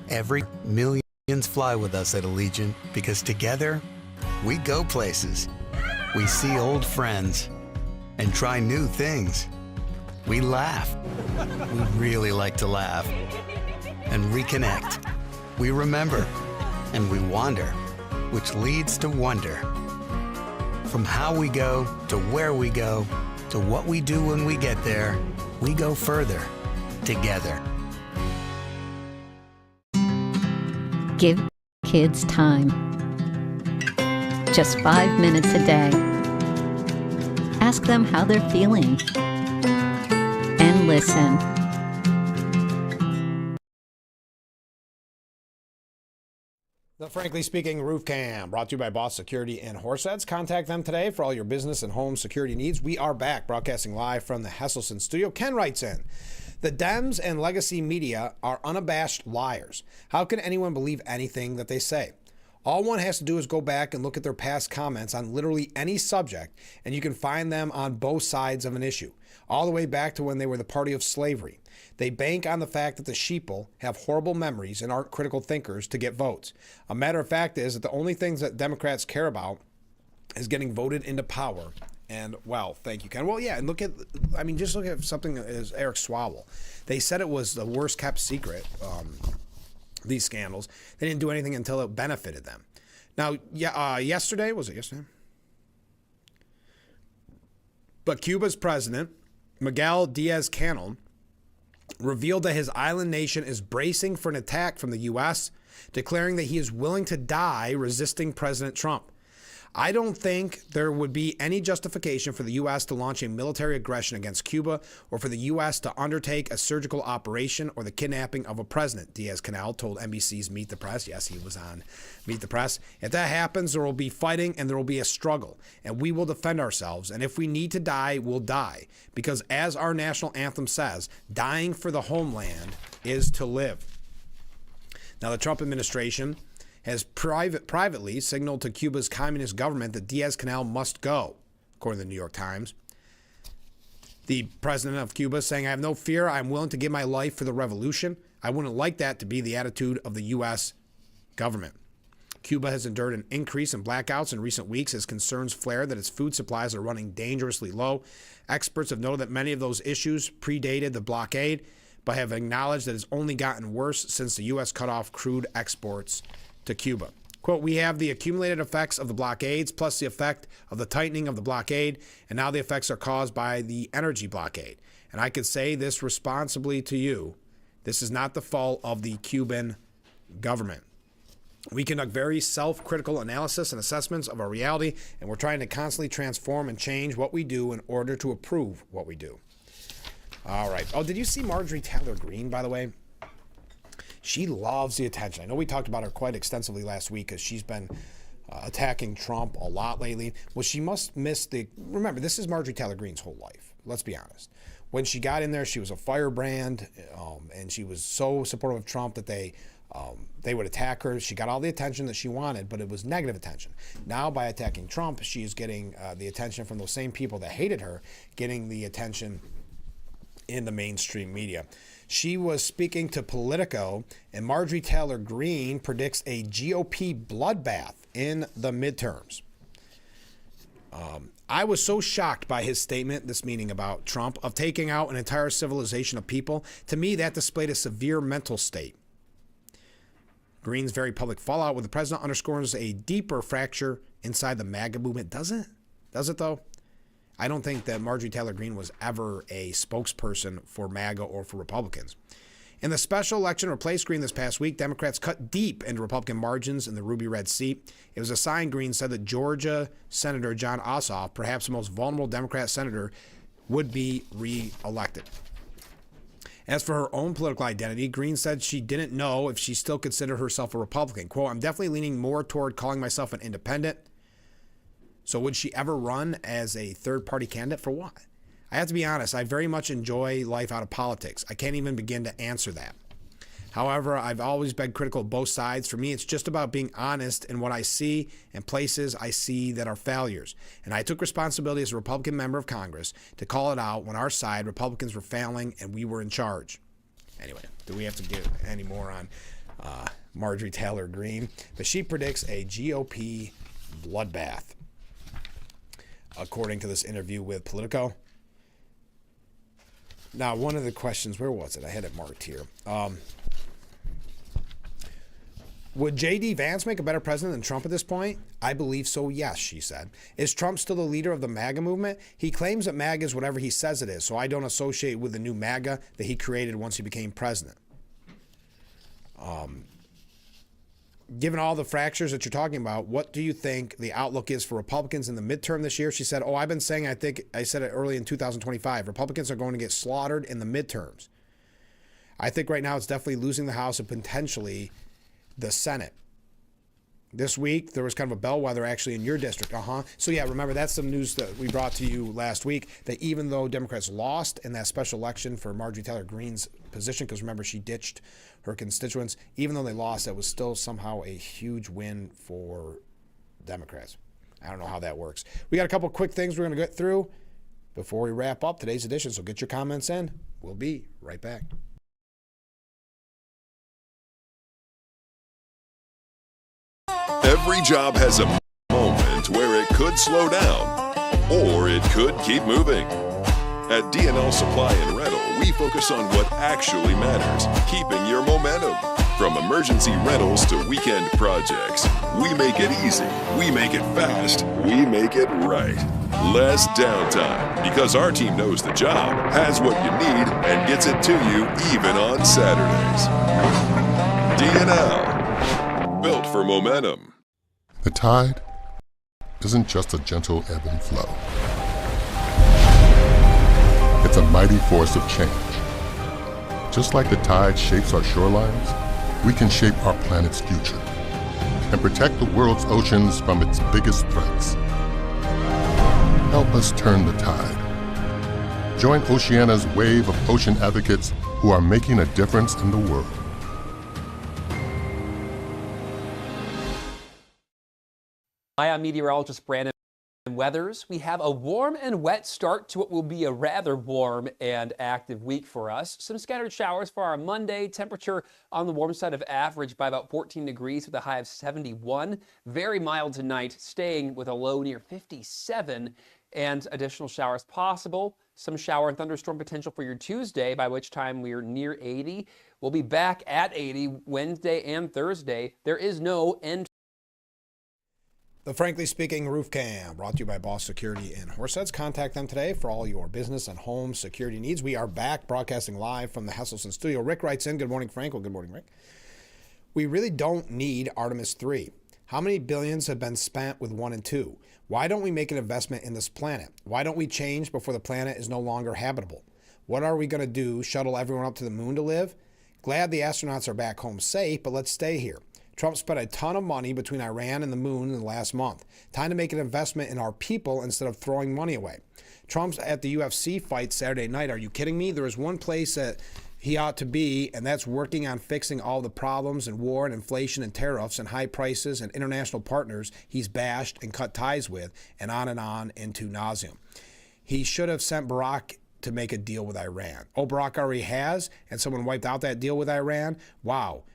Every millions fly with us at Allegiant because together we go places. We see old friends and try new things. We laugh. We really like to laugh. And reconnect. We remember. And we wander, which leads to wonder. From how we go to where we go to what we do when we get there, we go further together. Give kids time. Just 5 minutes a day. Ask them how they're feeling. And listen. The Frankly Speaking Roof Cam, brought to you by Boss Security and Horseheads. Contact them today for all your business and home security needs. We are back, broadcasting live from the Hesselson studio. Ken writes in, the Dems and legacy media are unabashed liars. How can anyone believe anything that they say? All one has to do is go back and look at their past comments on literally any subject, and you can find them on both sides of an issue, all the way back to when they were the party of slavery. They bank on the fact that the sheeple have horrible memories and aren't critical thinkers to get votes. A matter of fact is that the only things that Democrats care about is getting voted into power. And, well, thank you, Ken. Well, yeah, and just look at something as Eric Swalwell. They said it was the worst kept secret, these scandals. They didn't do anything until it benefited them. Now, yesterday? But Cuba's president, Miguel Diaz-Canel, revealed that his island nation is bracing for an attack from the U.S., declaring that he is willing to die resisting President Trump. I don't think there would be any justification for the U.S. to launch a military aggression against Cuba or for the U.S. to undertake a surgical operation or the kidnapping of a president, Diaz-Canel told NBC's Meet the Press. Yes, he was on Meet the Press. If that happens, there will be fighting and there will be a struggle, and we will defend ourselves. And if we need to die, we'll die. Because as our national anthem says, dying for the homeland is to live. Now, the Trump administration has privately signaled to Cuba's communist government that Diaz-Canel must go, according to the New York Times. The president of Cuba saying, I have no fear. I'm willing to give my life for the revolution. I wouldn't like that to be the attitude of the U.S. government. Cuba has endured an increase in blackouts in recent weeks as concerns flare that its food supplies are running dangerously low. Experts have noted that many of those issues predated the blockade, but have acknowledged that it's only gotten worse since the U.S. cut off crude exports to Cuba. Quote, we have the accumulated effects of the blockades plus the effect of the tightening of the blockade, and now the effects are caused by the energy blockade. And I could say this responsibly to you, this is not the fault of the Cuban government. We conduct very self-critical analysis and assessments of our reality, and we're trying to constantly transform and change what we do in order to improve what we do. All right. Oh, did you see Marjorie Taylor Greene, by the way? She loves the attention. I know we talked about her quite extensively last week because she's been attacking Trump a lot lately. Well, she must miss remember, this is Marjorie Taylor Greene's whole life. Let's be honest. When she got in there, she was a firebrand, and she was so supportive of Trump that they would attack her. She got all the attention that she wanted, but it was negative attention. Now, by attacking Trump, she is getting the attention from those same people that hated her, getting the attention in the mainstream media. She was speaking to Politico, and Marjorie Taylor Greene predicts a GOP bloodbath in the midterms. I was so shocked by his statement, this meaning about Trump, of taking out an entire civilization of people. To me, that displayed a severe mental state. Green's very public fallout with the president underscores a deeper fracture inside the MAGA movement. Does it? Does it, though? I don't think that Marjorie Taylor Greene was ever a spokesperson for MAGA or for Republicans. In the special election to replace Greene this past week, Democrats cut deep into Republican margins in the ruby red seat. It was a sign, Greene said, that Georgia Senator Jon Ossoff, perhaps the most vulnerable Democrat senator, would be re-elected. As for her own political identity, Greene said she didn't know if she still considered herself a Republican. Quote, I'm definitely leaning more toward calling myself an independent. So would she ever run as a third-party candidate? For what? I have to be honest, I very much enjoy life out of politics. I can't even begin to answer that. However, I've always been critical of both sides. For me, it's just about being honest in what I see and places I see that are failures. And I took responsibility as a Republican member of Congress to call it out when our side, Republicans, were failing and we were in charge. Anyway, do we have to get any more on Marjorie Taylor Greene? But she predicts a GOP bloodbath, according to this interview with Politico. Now, one of the questions, where was it? I had it marked here. Would J.D. Vance make a better president than Trump at this point? I believe so, yes, she said. Is Trump still the leader of the MAGA movement? He claims that MAGA is whatever he says it is, so I don't associate with the new MAGA that he created once he became president. Given all the fractures that you're talking about, what do you think the outlook is for Republicans in the midterm this year? She said, I've been saying, I think I said it early in 2025, Republicans are going to get slaughtered in the midterms. I think right now it's definitely losing the House and potentially the Senate. This week, there was kind of a bellwether actually in your district. So yeah, remember, that's some news that we brought to you last week, that even though Democrats lost in that special election for Marjorie Taylor Greene's position, because remember, she ditched her constituents, even though they lost, that was still somehow a huge win for Democrats. I don't know how that works. We got a couple quick things we're going to get through before we wrap up today's edition, so get your comments in. We'll be right back. Every job has a moment where it could slow down, or it could keep moving. At D&L Supply and Rental, we focus on what actually matters, keeping your momentum. From emergency rentals to weekend projects, we make it easy, we make it fast, we make it right. Less downtime, because our team knows the job, has what you need, and gets it to you even on Saturdays. D&L, built for momentum. The tide isn't just a gentle ebb and flow. It's a mighty force of change. Just like the tide shapes our shorelines, we can shape our planet's future and protect the world's oceans from its biggest threats. Help us turn the tide. Join Oceania's wave of ocean advocates who are making a difference in the world. Hi, I'm meteorologist Brandon Weathers. We have a warm and wet start to what will be a rather warm and active week for us. Some scattered showers for our Monday. Temperature on the warm side of average by about 14 degrees with a high of 71. Very mild tonight, staying with a low near 57, and additional showers possible. Some shower and thunderstorm potential for your Tuesday, by which time we're near 80. We'll be back at 80 Wednesday and Thursday. There is no end. The Frankly Speaking Roof Cam, brought to you by Boss Security in Horseheads. Contact them today for all your business and home security needs. We are back broadcasting live from the Hesselson studio. Rick writes in, good morning, Frank. Well, good morning, Rick. We really don't need Artemis 3. How many billions have been spent with 1 and 2? Why don't we make an investment in this planet? Why don't we change before the planet is no longer habitable? What are we going to do, shuttle everyone up to the moon to live? Glad the astronauts are back home safe, but let's stay here. Trump spent a ton of money between Iran and the moon in the last month. Time to make an investment in our people instead of throwing money away. Trump's at the UFC fight Saturday night. Are you kidding me? There is one place that he ought to be, and that's working on fixing all the problems and war and inflation and tariffs and high prices and international partners he's bashed and cut ties with, and on into nauseam. He should have sent Barack to make a deal with Iran. Oh, Barack already has, and someone wiped out that deal with Iran? Wow.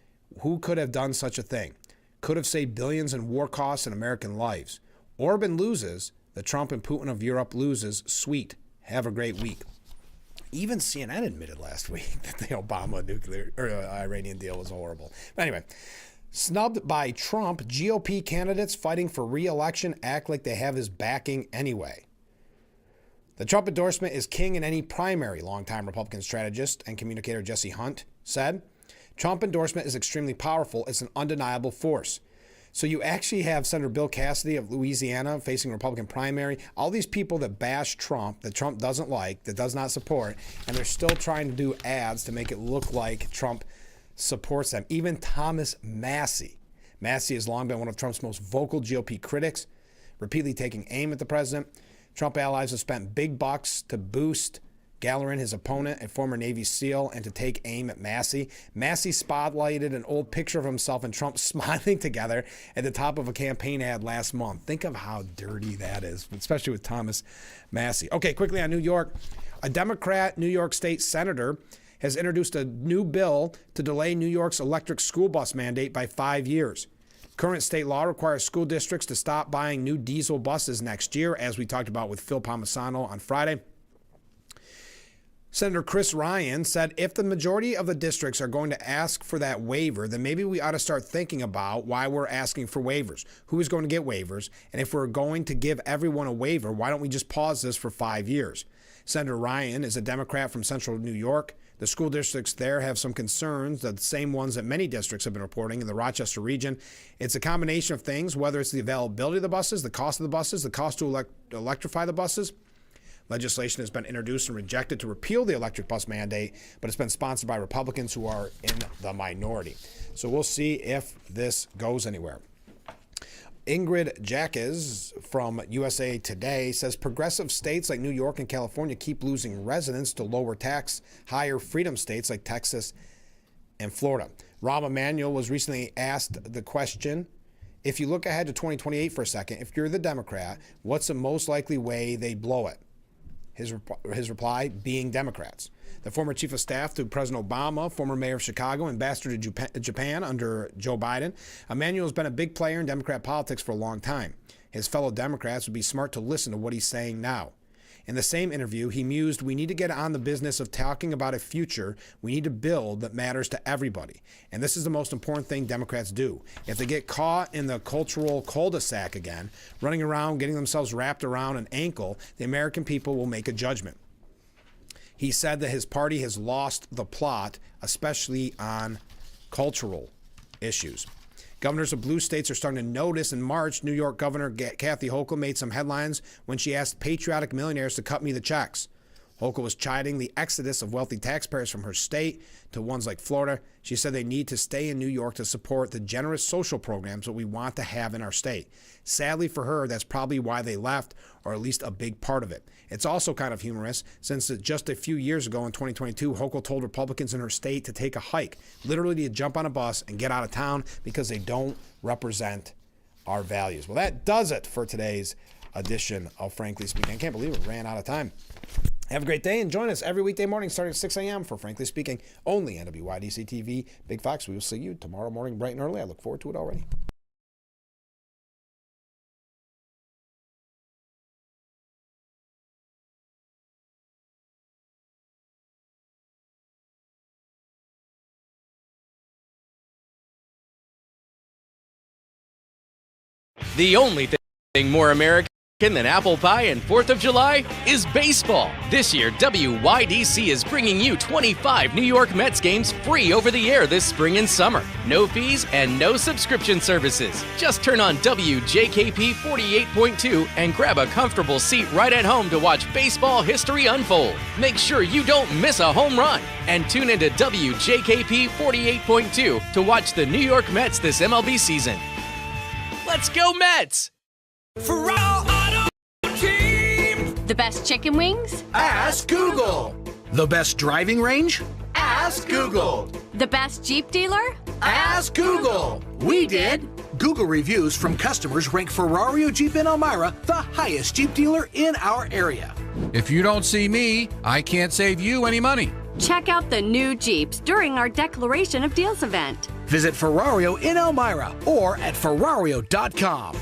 Who could have done such a thing? Could have saved billions in war costs and American lives. Orban loses, The Trump and Putin of Europe loses. Sweet. Have a great week. Even CNN admitted last week that the Obama nuclear or Iranian deal was horrible. But anyway, snubbed by Trump, GOP candidates fighting for re-election act like they have his backing anyway. The Trump endorsement is king in any primary, longtime Republican strategist and communicator Jesse Hunt said. Trump endorsement is extremely powerful. It's an undeniable force. So you actually have Senator Bill Cassidy of Louisiana facing a Republican primary. All these people that bash Trump, that Trump doesn't like, that does not support, and they're still trying to do ads to make it look like Trump supports them. Even Thomas Massie. Massie has long been one of Trump's most vocal GOP critics, repeatedly taking aim at the president. Trump allies have spent big bucks to boost Gallerin, his opponent, a former Navy SEAL, and to take aim at Massie. Massie spotlighted an old picture of himself and Trump smiling together at the top of a campaign ad last month. Think of how dirty that is, especially with Thomas Massie. Okay, quickly on New York. A Democrat New York State senator has introduced a new bill to delay New York's electric school bus mandate by 5 years. Current state law requires school districts to stop buying new diesel buses next year, as we talked about with Phil Palmisano on Friday. Senator Chris Ryan said if the majority of the districts are going to ask for that waiver, then maybe we ought to start thinking about why we're asking for waivers. Who is going to get waivers? And if we're going to give everyone a waiver, why don't we just pause this for 5 years? Senator Ryan is a Democrat from central New York. The school districts there have some concerns, the same ones that many districts have been reporting in the Rochester region. It's a combination of things, whether it's the availability of the buses, the cost of the buses, the cost to electrify the buses. Legislation has been introduced and rejected to repeal the electric bus mandate, but it's been sponsored by Republicans who are in the minority. So we'll see if this goes anywhere. Ingrid Jacques from USA Today says progressive states like New York and California keep losing residents to lower tax, higher freedom states like Texas and Florida. Rahm Emanuel was recently asked the question, if you look ahead to 2028 for a second, if you're the Democrat, what's the most likely way they blow it? His reply, being Democrats. The former chief of staff to President Obama, former mayor of Chicago, ambassador to Japan under Joe Biden, Emanuel has been a big player in Democrat politics for a long time. His fellow Democrats would be smart to listen to what he's saying now. In the same interview, he mused, we need to get on the business of talking about a future we need to build that matters to everybody. And this is the most important thing Democrats do. If they get caught in the cultural cul-de-sac again, running around, getting themselves wrapped around an ankle, the American people will make a judgment. He said that his party has lost the plot, especially on cultural issues. Governors of blue states are starting to notice. In March, New York Governor Kathy Hochul made some headlines when she asked patriotic millionaires to cut me the checks. Hochul was chiding the exodus of wealthy taxpayers from her state to ones like Florida. She said they need to stay in New York to support the generous social programs that we want to have in our state. Sadly for her, that's probably why they left, or at least a big part of it. It's also kind of humorous since just a few years ago in 2022, Hochul told Republicans in her state to take a hike, literally to jump on a bus and get out of town because they don't represent our values. Well, that does it for today's edition of Frankly Speaking. I can't believe it ran out of time. Have a great day and join us every weekday morning starting at 6 a.m. for Frankly Speaking, only on WYDC TV. Big Fox, we will see you tomorrow morning bright and early. I look forward to it already. The only thing more American than apple pie and 4th of July is baseball. This year, WYDC is bringing you 25 New York Mets games free over the air this spring and summer. No fees and no subscription services. Just turn on WJKP 48.2 and grab a comfortable seat right at home to watch baseball history unfold. Make sure you don't miss a home run. And tune into WJKP 48.2 to watch the New York Mets this MLB season. Let's go Mets! For our auto team! The best chicken wings? Ask Google! The best driving range? Ask Google! The best Jeep dealer? Ask Google! We did! Google reviews from customers rank Ferrario Jeep in Elmira the highest Jeep dealer in our area. If you don't see me, I can't save you any money. Check out the new Jeeps during our Declaration of Deals event. Visit Ferrario in Elmira or at Ferrario.com.